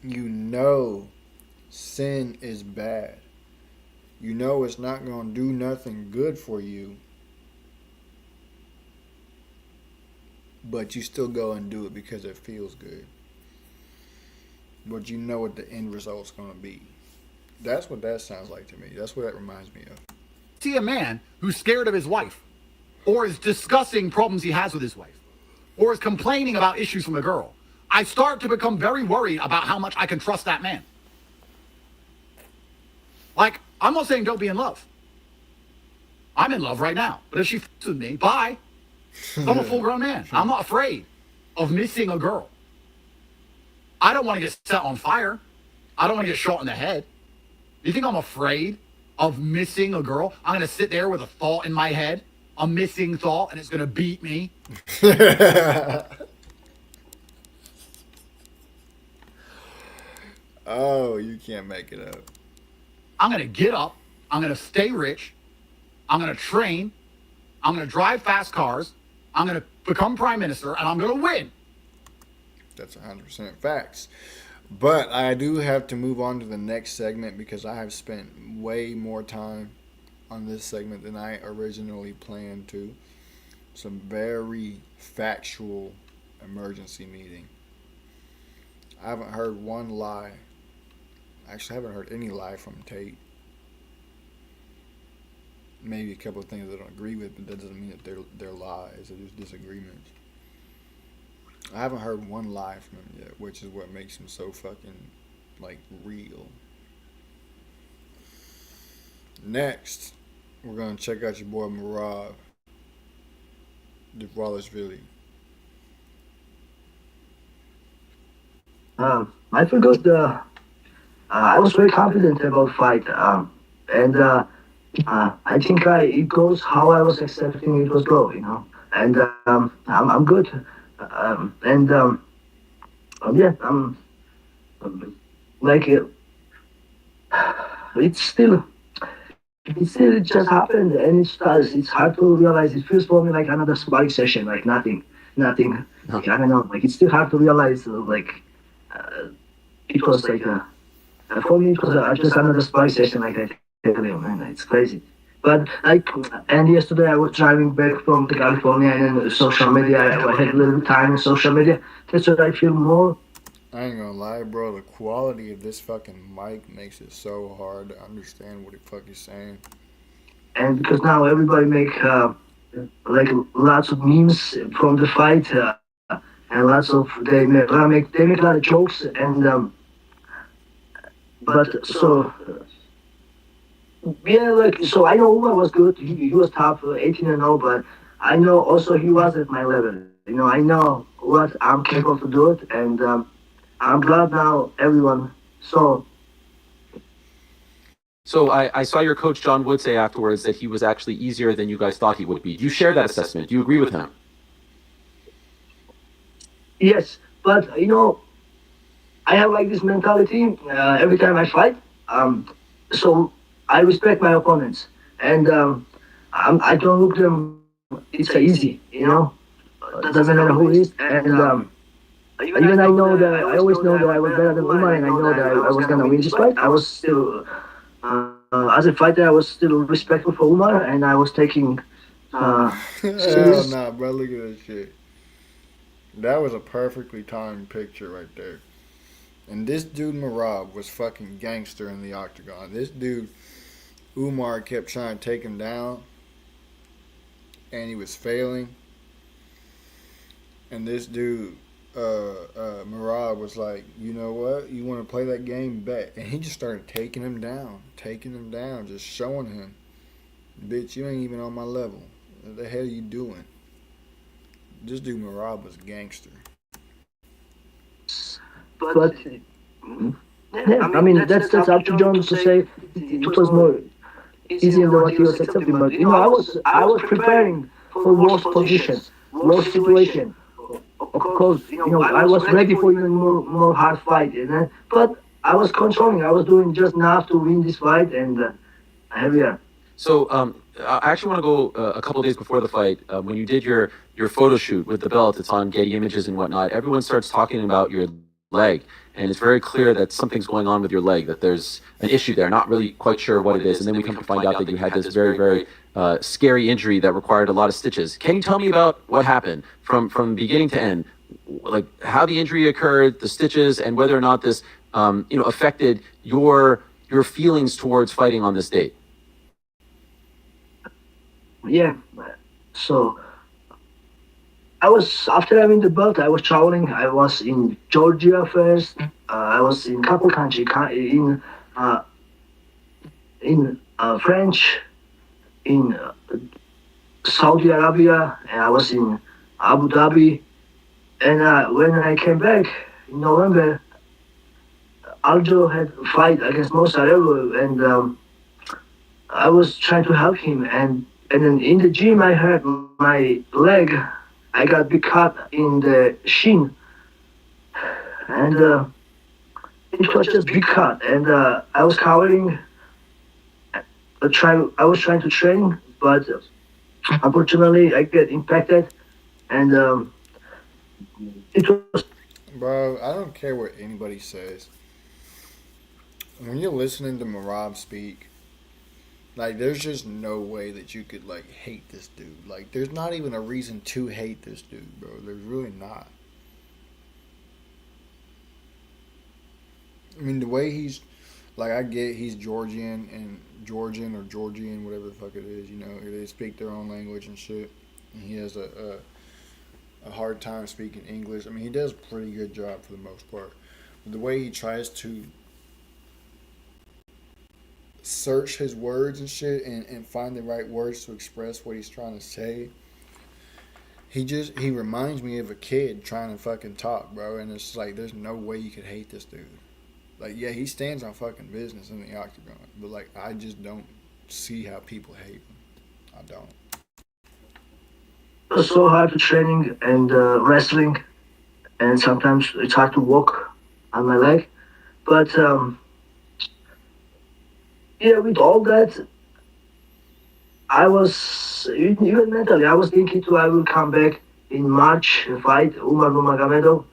You know sin is bad. You know it's not going to do nothing good for you. But you still go and do it because it feels good. But you know what the end result's going to be. That's what that sounds like to me. That's what that reminds me of. See a man who's scared of his wife, or is discussing problems he has with his wife, or is complaining about issues from a girl, I start to become very worried about how much I can trust that man. Like, I'm not saying don't be in love. I'm in love right now. But if she f***s with me, bye. I'm a full-grown man. I'm not afraid of missing a girl. I don't want to get set on fire. I don't want to get shot in the head. You think I'm afraid of missing a girl? I'm going to sit there with a thought in my head, a missing thought, and it's going to beat me. Oh, you can't make it up. I'm going to get up. I'm going to stay rich. I'm going to train. I'm going to drive fast cars. I'm going to become prime minister, and I'm going to win. That's 100% facts. But I do have to move on to the next segment because I have spent way more time on this segment than I originally planned to. Some very factual emergency meeting. I haven't heard one lie. Actually, I haven't heard any lie from Tate. Maybe a couple of things I don't agree with, but that doesn't mean that they're lies. They're just disagreements. I haven't heard one lie from him yet, which is what makes him so fucking, like, real. Next, we're going to check out your boy Merab, the Wallacevilli. I feel good. I was very confident about fight, and I think it goes how I was expecting it was go, you know. And I'm good, yeah, I'm like it's still it just happened, and it's hard to realize. It feels for me like another sparring session, like nothing. Huh. I don't know, like it's still hard to realize. It was like for me, it was just another sparring session, like I tell you, man, it's crazy. But like, and yesterday I was driving back from the California, and then social media. I had a little time in social media. That's what I feel more. I ain't gonna lie, bro. The quality of this fucking mic makes it so hard to understand what the fuck he's saying. And because now everybody make like lots of memes from the fight, and lots of they make a lot of jokes, and but so yeah, like so I know Umar was good. He was top, 18-0, but I know also he was at my level. I know what I'm capable to do it, and I'm glad now everyone saw. So I saw your coach John Wood say afterwards that he was actually easier than you guys thought he would be. Do you share that assessment? Do you agree with him? Yes, but I have like this mentality every time I fight. So I respect my opponents, and I don't look them. It's easy. Doesn't matter who it is, and even I know that I always know that I was better than Umar, and I know that I was gonna win this fight. I was still, as a fighter, I was still respectful for Umar, and I was taking. Hell Serious. nah, bro. Look at this shit. That was a perfectly timed picture right there. And this dude Merab was fucking gangster in the octagon. This dude Umar kept trying to take him down, and he was failing. And this dude Merab was like, you know what? You want to play that game? Bet. And he just started taking him down, just showing him, bitch, you ain't even on my level. What the hell you doing? This dude Merab was gangster. But yeah, I mean that's up to John to say. It was more easier than what he was accepting. But I was preparing for worse positions, worse situation. Of course, I was ready for even more hard fight. But I was controlling. I was doing just enough to win this fight, and here we are. So I actually want to go a couple days before the fight. When you did your photo shoot with the belt, it's on Getty Images and whatnot. Everyone starts talking about your leg, and it's very clear that something's going on with your leg, that there's an issue there. Not really quite sure what it is, and then we come to find out that you had this very, very scary injury that required a lot of stitches. Can you tell me about what happened from beginning to end, like how the injury occurred, the stitches, and whether or not this affected your feelings towards fighting on this date? Yeah. So I was after having the belt. I was traveling. I was in Georgia first. I was in couple country in French, in Saudi Arabia, and I was in Abu Dhabi. And when I came back in November, Aljo had a fight against Mosarello, and I was trying to help him. And then in the gym, I hurt my leg. I got big cut in the shin, and it was just big cut. And I was covering. I was trying to train, but unfortunately, I get impacted, and it was. Bro, I don't care what anybody says. When you're listening to Merab speak, like, there's just no way that you could, like, hate this dude. Like, there's not even a reason to hate this dude, bro. There's really not. I mean, the way he's, like, I get he's Georgian or Georgian, whatever the fuck it is, they speak their own language and shit. And he has a hard time speaking English. I mean, he does a pretty good job for the most part. But the way he tries to search his words and shit and find the right words to express what he's trying to say, he reminds me of a kid trying to fucking talk, bro. And it's like, there's no way you could hate this dude. Like, yeah, he stands on fucking business in the octagon, but like, I just don't see how people hate him. I don't. It was so hard to training and wrestling, and sometimes it's hard to walk on my leg. But yeah, with all that, I was even mentally. I was thinking I will come back in March fight Umar Nurmagomedov,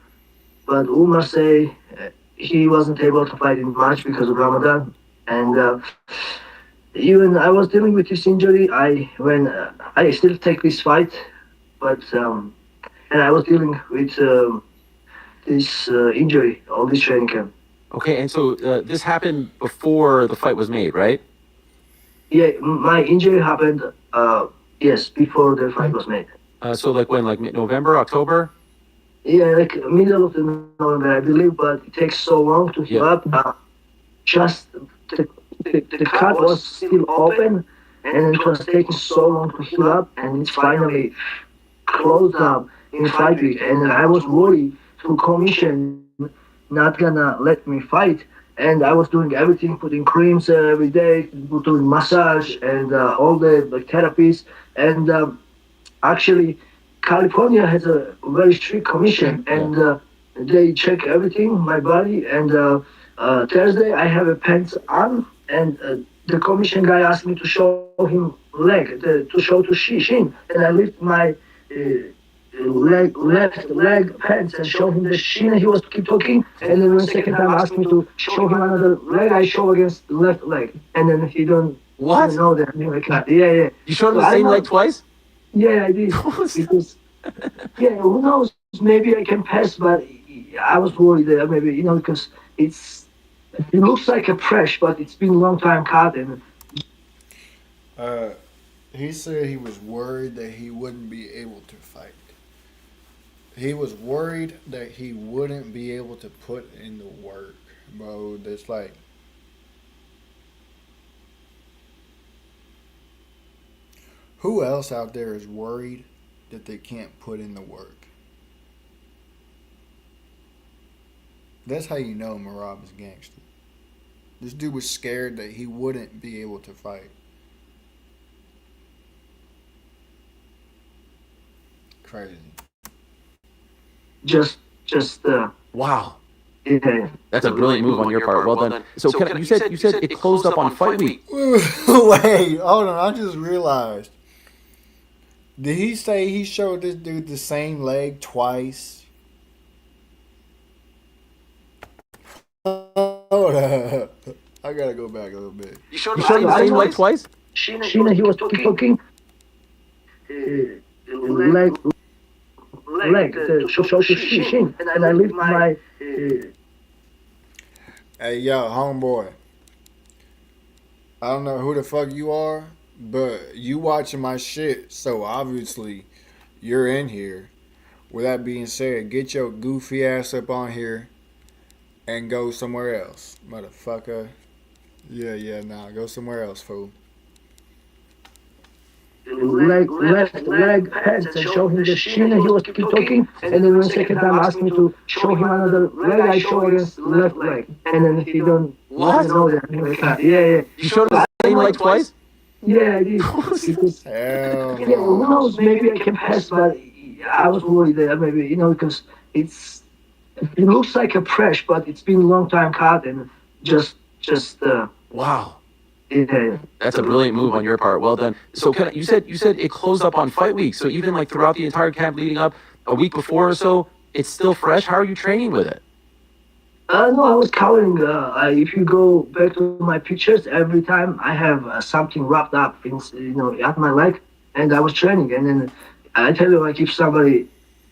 but Umar say he wasn't able to fight in March because of Ramadan, and even I was dealing with this injury. I still take this fight, but and I was dealing with this injury all this training camp. Okay, and so this happened before the fight was made, right? Yeah, my injury happened. Yes, before the fight was made. So like when, like November, October? Yeah, like middle of the November, I believe, but it takes so long to heal Yeah. up. Just the cut was still open, and it was taking so long to heal up, and it's finally closed up in 5 weeks. And I was worried to commission not gonna let me fight. And I was doing everything, putting creams every day, doing massage and all the like, therapies. And actually, California has a very strict commission, and they check everything, my body. And Thursday, I have a pants on, and the commission guy asked me to show him leg, to show to Shin, and I lift my left leg pants and show him the shin. He was keep talking, and then when second time asked me to show him another leg, I show against the left leg, and then he don't What? know that. Like that. Yeah. You showed him So the I same know- leg twice? Yeah, I did. Because yeah, who knows? Maybe I can pass, but I was worried that maybe because it looks like a fresh, but it's been a long time cut, and He said he was worried that he wouldn't be able to fight. He was worried that he wouldn't be able to put in the work, bro. That's like, who else out there is worried that they can't put in the work? That's how you know Merab is gangster. This dude was scared that he wouldn't be able to fight. Crazy. just Wow. yeah. That's a brilliant move on your part. Well done. So you said it closed up on fight week. Wait, hold on. I just realized. Did he say he showed this dude the same leg twice? Hold up. I gotta go back a little bit. You showed him the same leg twice? Sheena, he was talking. Leg to show to Shin, and I lift my. Hey, yo, homeboy. I don't know who the fuck you are, but you watching my shit, so obviously you're in here. With that being said, get your goofy ass up on here and go somewhere else, motherfucker. Yeah, nah, go somewhere else, fool. Left leg pants and show him the shin, and he was keep talking, and then when second time asked me to show him another leg, I show against the left leg, and then he don't know that. Like that. Yeah. You showed him the same leg twice? Yeah, I did. Because, Hell yeah, who no. knows? Maybe I can pass, but I was worried that maybe because it looks like a fresh, but it's been a long time cut, and just Wow. yeah. That's a brilliant move on your part. Well done. So you said it closed up on fight week. So even like throughout the entire camp leading up, a week before or so, it's still fresh. How are you training with it? No, I was covering. If you go back to my pictures, every time I have something wrapped up in at my leg, and I was training. And then I tell you, like if somebody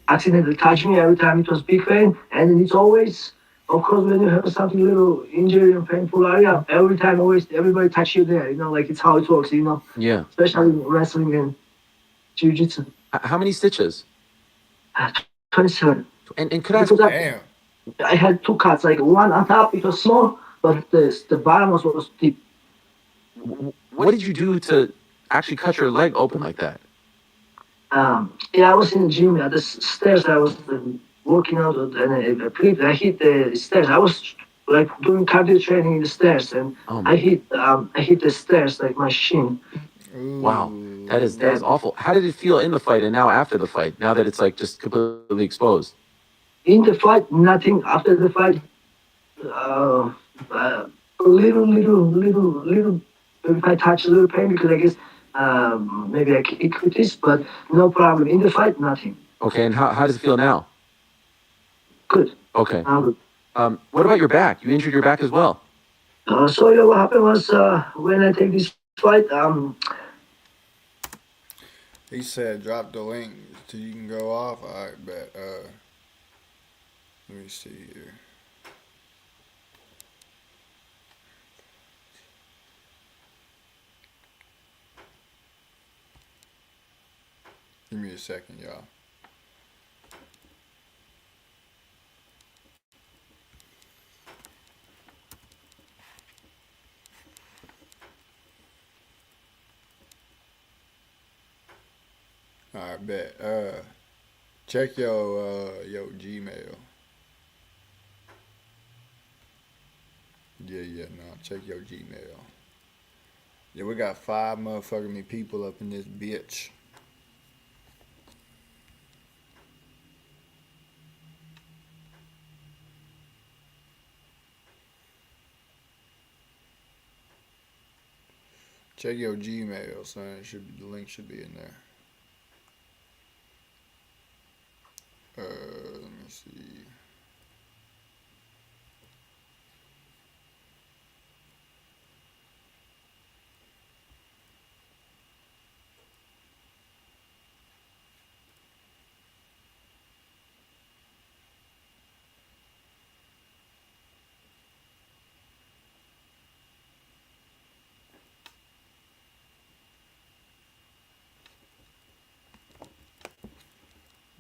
accidentally touched me, every time it was big pain, and then it's always. Of course, when you have something little injury and painful area, every time always everybody touch you there. Like it's how it works. Yeah. Especially in wrestling and jiu-jitsu. How many stitches? 27. And could I ask, Because Damn. I had two cuts, like one on top, it was small, but the bottom was deep. what did you do to actually cut your leg open like that? I was in the gym at the stairs. I was working out, and I hit the stairs. I was like doing cardio training in the stairs, and Oh, I hit the stairs like my shin. Wow. That is awful. How did it feel in the fight and now after the fight? Now that it's like just completely exposed. In the fight, nothing. After the fight, little. If I touch a little pain because I guess maybe I kick with this, but no problem. In the fight, nothing. Okay, and how does it feel now? Good. Okay. Now good. What about your back? You injured your back as well. So yeah, what happened was when I take this fight, He said drop the link so you can go off. Alright, bet. Let me see here. Give me a second, y'all. Alright, bet. Check your Gmail. Yeah, no, check your Gmail. Yeah, we got 5 motherfucking me people up in this bitch. Check your Gmail, son. The link should be in there. Let me see.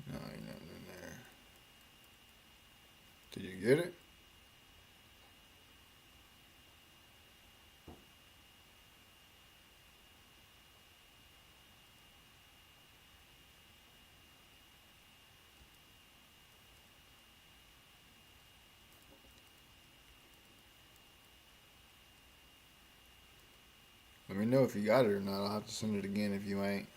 No, ain't nothing in there. Did you get it? Let me know if you got it or not. I'll have to send it again if you ain't.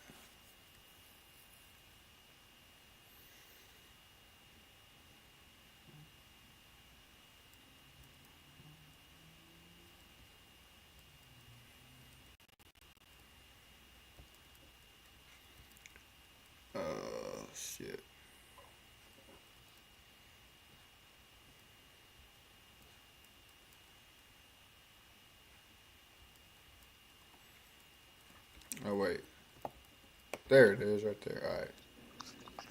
Shit. Oh, wait. There it is right there. Alright.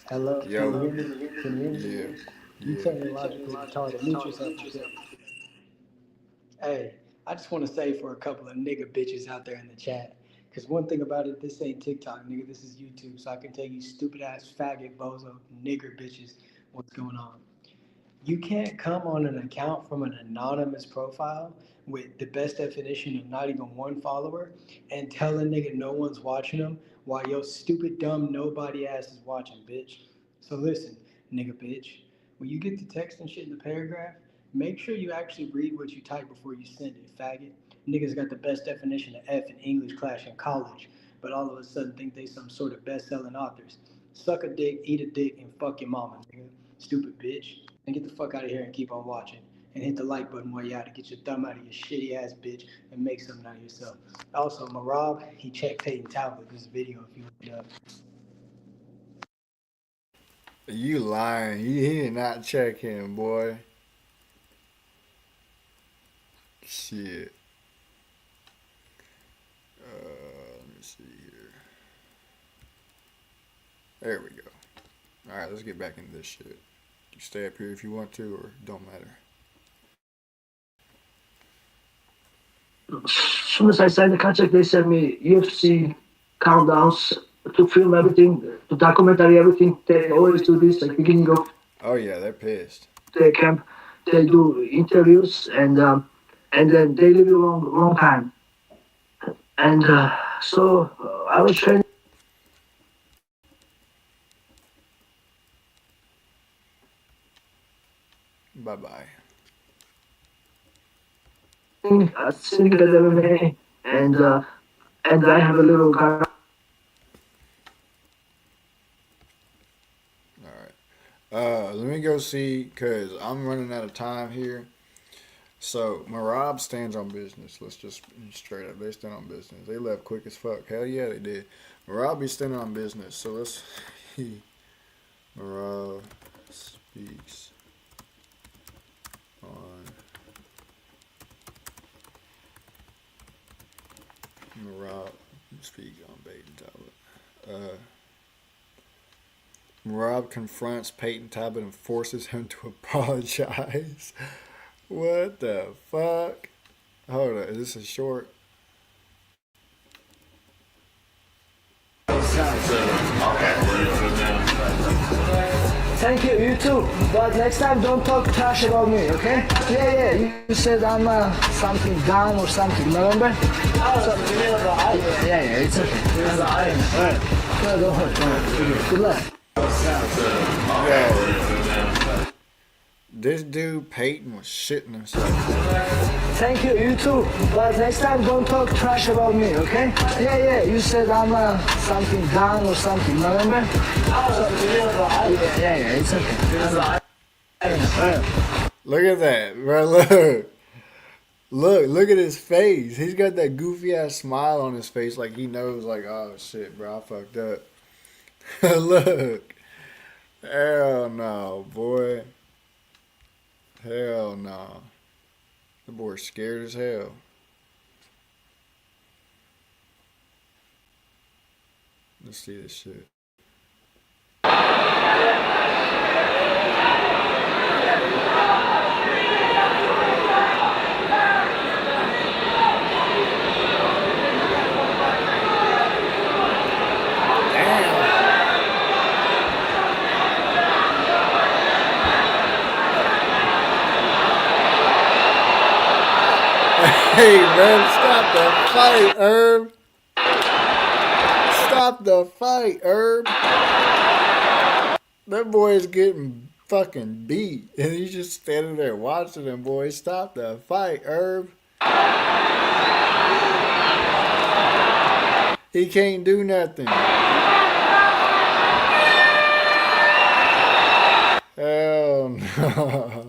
Hello, can Yo. you hear me? Can you hear me? Yeah. You Yeah. technologically retarded. Mute yourself and shit. Hey, I just want to say for a couple of nigga bitches out there in the chat, because one thing about it, this ain't TikTok, nigga. This is YouTube, so I can tell you stupid ass faggot bozo nigger bitches what's going on. You can't come on an account from an anonymous profile with the best definition of not even one follower and tell a nigga no one's watching them while your stupid, dumb, nobody ass is watching, bitch. So listen, nigga bitch, when you get the text and shit in the paragraph, make sure you actually read what you type before you send it, faggot. Niggas got the best definition of F in English class in college, but all of a sudden think they some sort of best-selling authors. Suck a dick, eat a dick, and fuck your mama, nigga. Stupid bitch. And get the fuck out of here and keep on watching. And hit the like button while you're out to get your thumb out of your shitty ass bitch and make something out of yourself. Also, Merab, he checked Tate and Tablet this video if you look it up. You lying. He did not check him, boy. Shit. Let me see here. There we go. Alright, let's get back into this shit. You stay up here if you want to, or don't matter. as soon as I signed the contract, they sent me UFC countdowns to film everything, to documentary everything. They always do this, like beginning of Oh, yeah, they're pissed. the camp. They do interviews and then they leave you long time. And so I was training. Bye bye. At Syndicate MMA, and I have a little guy. Alright. Let me go see, because I'm running out of time here. So Merab stands on business. Let's just straight up. They stand on business. They left quick as fuck. Hell yeah, they did. Merab be standing on business. So let's see. Merab speaks on Merab speaks on Peyton Tablet. Merab confronts Peyton Tablet and forces him to apologize. What the fuck? Hold on, is this a short? Thank you, you too. But next time don't talk trash about me, okay? Yeah, you said I'm something dumb or something, remember? Yeah, it's okay. Alright. No, don't hurt. Good luck. This dude Peyton was shitting himself. Thank you, you too. But next time don't talk trash about me, okay? Yeah, you said I'm something dumb or something, remember? Yeah, it's okay. Look at that, bro. Look at his face. He's got that goofy ass smile on his face, like he knows, like, oh shit, bro, I fucked up. Look. Hell no, boy. Hell no. The boy's scared as hell. Let's see this shit. Hey, man, stop the fight, Herb. Stop the fight, Herb. That boy is getting fucking beat, and he's just standing there watching him, boy. Stop the fight, Herb. He can't do nothing. Hell no.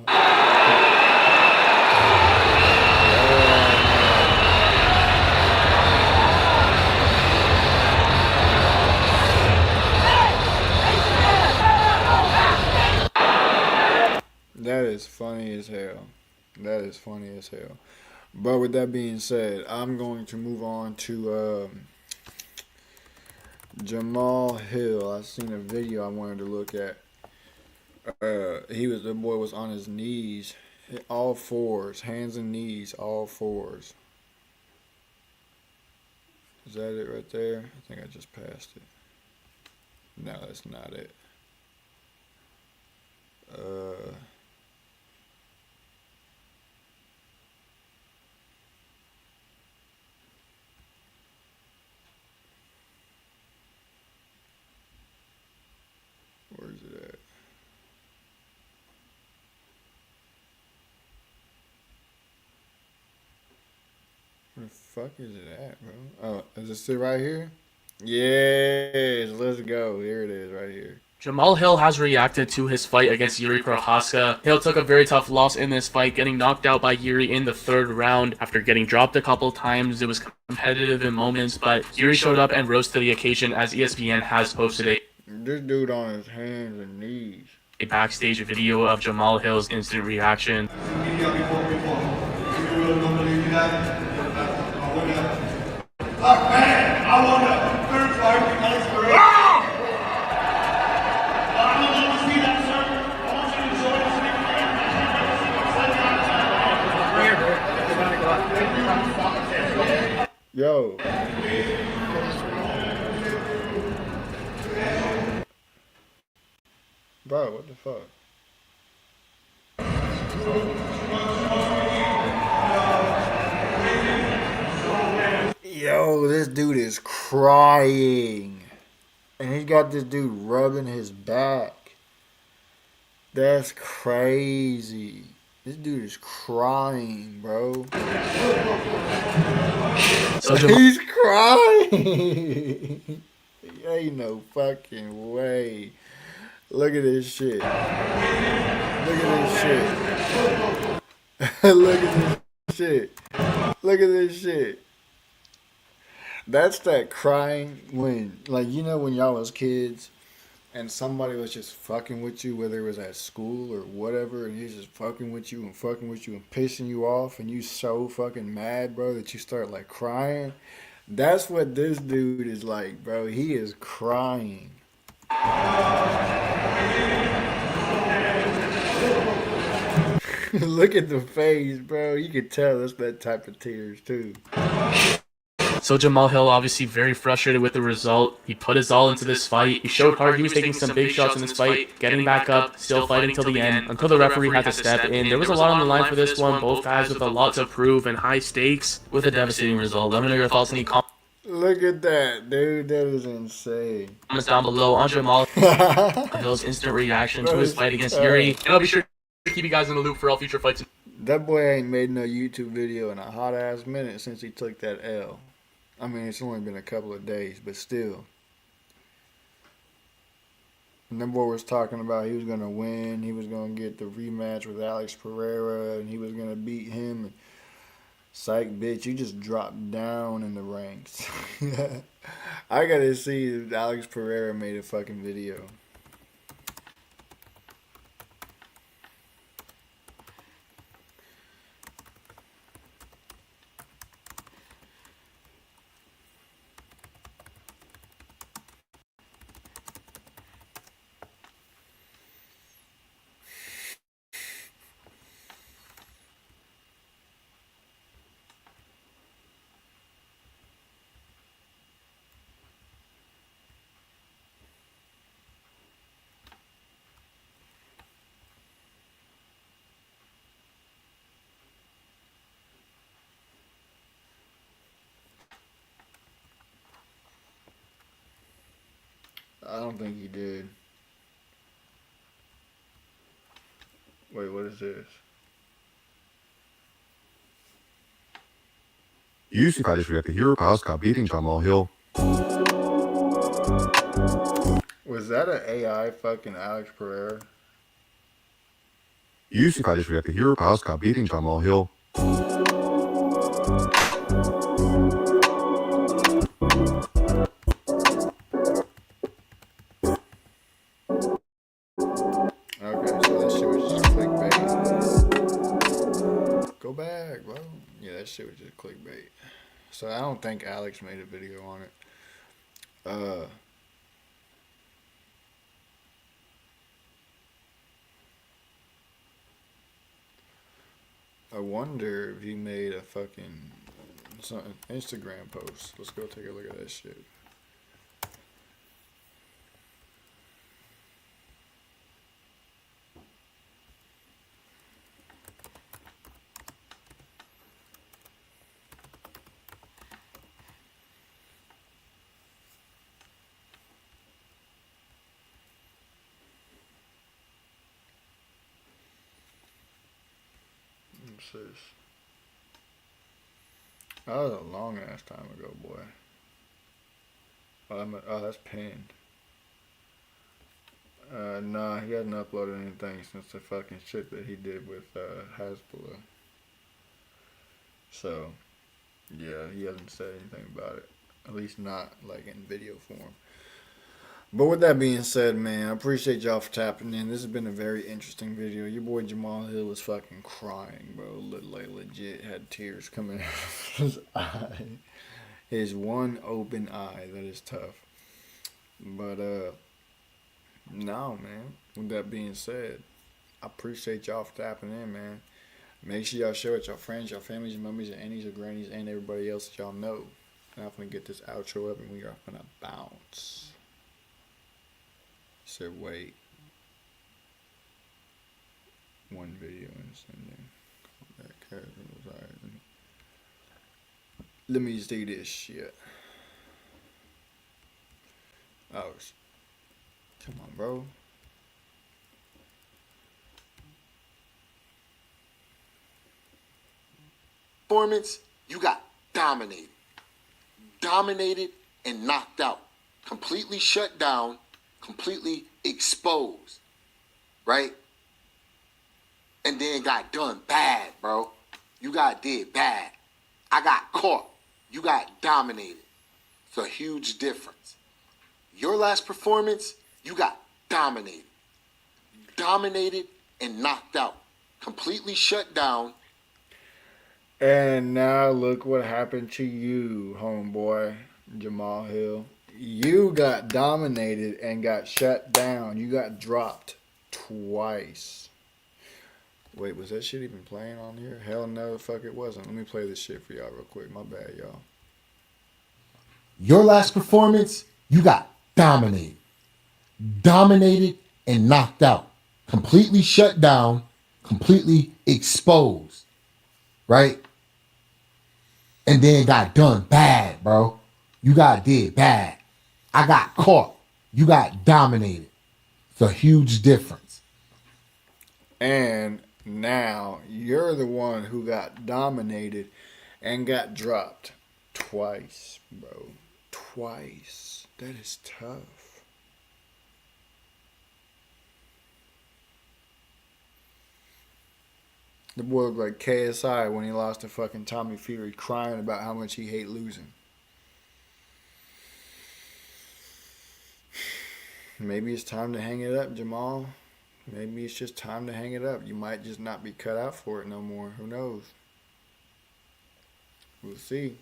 That is funny as hell. That is funny as hell. But with that being said, I'm going to move on to Jamahal Hill. I seen a video I wanted to look at. The boy was on his knees, all fours, hands and knees, all fours. Is that it right there? I think I just passed it. No, that's not it. Where's it at? Where the fuck is it at, bro? Oh, is it still right here? Yes, let's go. Here it is, right here. Jamahal Hill has reacted to his fight against Yuri Prochazka. Hill took a very tough loss in this fight, getting knocked out by Yuri in the third round. After getting dropped a couple times, it was competitive in moments, but Yuri showed up and rose to the occasion, as ESPN has posted This dude on his hands and knees. a backstage video of Jamahal Hill's instant reaction. Yo. Bro, what the fuck? Yo, this dude is crying. And he got this dude rubbing his back. That's crazy. This dude is crying, bro. So He's crying. Ain't no fucking way. Look at this shit. Look at this shit. Look at this shit. Look at this shit. That's that crying when, like, you know, when y'all was kids and somebody was just fucking with you, whether it was at school or whatever, and he's just fucking with you and fucking with you and pissing you off, and you so fucking mad, bro, that you start like crying. That's what this dude is like, bro. He is crying. Look at the face, bro. You can tell that's that type of tears too. So Jamahal Hill obviously very frustrated with the result. He put his all into this fight. He showed hard. He was taking some big shots in this fight, getting back up, still fighting till the end, until the referee had to step in. There was a lot on the line for this one. Both guys with a lot to prove and high stakes with a devastating result. Let me know your thoughts in the comments Look at that, dude. That is insane. down below on Jamahal Hill's instant reaction to his fight against Yuri. And I'll be sure to keep you guys in the loop for all future fights. That boy ain't made no YouTube video in a hot ass minute since he took that L. I mean, it's only been a couple of days, but still. And that boy was talking about he was going to win. He was going to get the rematch with Alex Pereira, and he was going to beat him. And psych, bitch, you just dropped down in the ranks. I got to see if Alex Pereira made a fucking video. I don't think he did. Wait, what is this? UFC fighters react to Hero Pascal beating Jamahal Hill. Was that an AI fucking Alex Pereira? UFC fighters react to Hero Pascal beating Jamahal Hill. Okay, so that shit was just clickbait. Go back, bro. Yeah, that shit was just clickbait. So I don't think Alex made a video on it. I wonder if he made a fucking Instagram post. Let's go take a look at that shit. What's this? That was a long ass time ago, boy. Oh, that's pinned. Nah, he hasn't uploaded anything since the fucking shit that he did with Hasbulla. So, yeah, he hasn't said anything about it. At least not like in video form. But with that being said, man, I appreciate y'all for tapping in. This has been a very interesting video. Your boy Jamahal Hill was fucking crying, bro. Like legit had tears coming out of his eye. His one open eye. That is tough. But no, man. With that being said, I appreciate y'all for tapping in, man. Make sure y'all share with your friends, your families, your mummies, your aunties, your grannies, and everybody else that y'all know. And I'm gonna get this outro up and we are gonna bounce. Said wait. One video and sending. Let me see this shit. Oh, come on, bro. Performance, you got dominated. Dominated and knocked out. Completely shut down. Completely exposed, right? and then got done bad, bro. You got did bad. I got caught. You got dominated. It's a huge difference. Your last performance, you got dominated. Dominated and knocked out. Completely shut down. And now look what happened to you, homeboy, Jamal Hill. You got dominated and got shut down. You got dropped twice. Wait, was that shit even playing on here? Hell no, the fuck it wasn't. Let me play this shit for y'all real quick. My bad, y'all. Your last performance, you got dominated. Dominated and knocked out. Completely shut down. Completely exposed. Right? And then got done bad, bro. You got did bad. I got caught. You got dominated. It's a huge difference. And now you're the one who got dominated and got dropped twice, bro. Twice. That is tough. The boy looked like KSI when he lost to fucking Tommy Fury, crying about how much he hate losing. Maybe it's time to hang it up, Jamal. Maybe it's just time to hang it up. You might just not be cut out for it no more. Who knows? We'll see.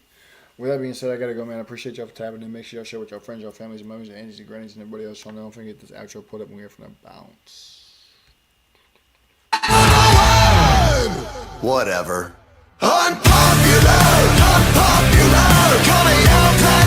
With that being said, I gotta go, man. I appreciate y'all for tapping in. Make sure y'all share with your friends, your families, your mothers, your aunties, your grannies, and everybody else. So don't forget this outro put up when we're from the bounce. Whatever. Unpopular, coming out.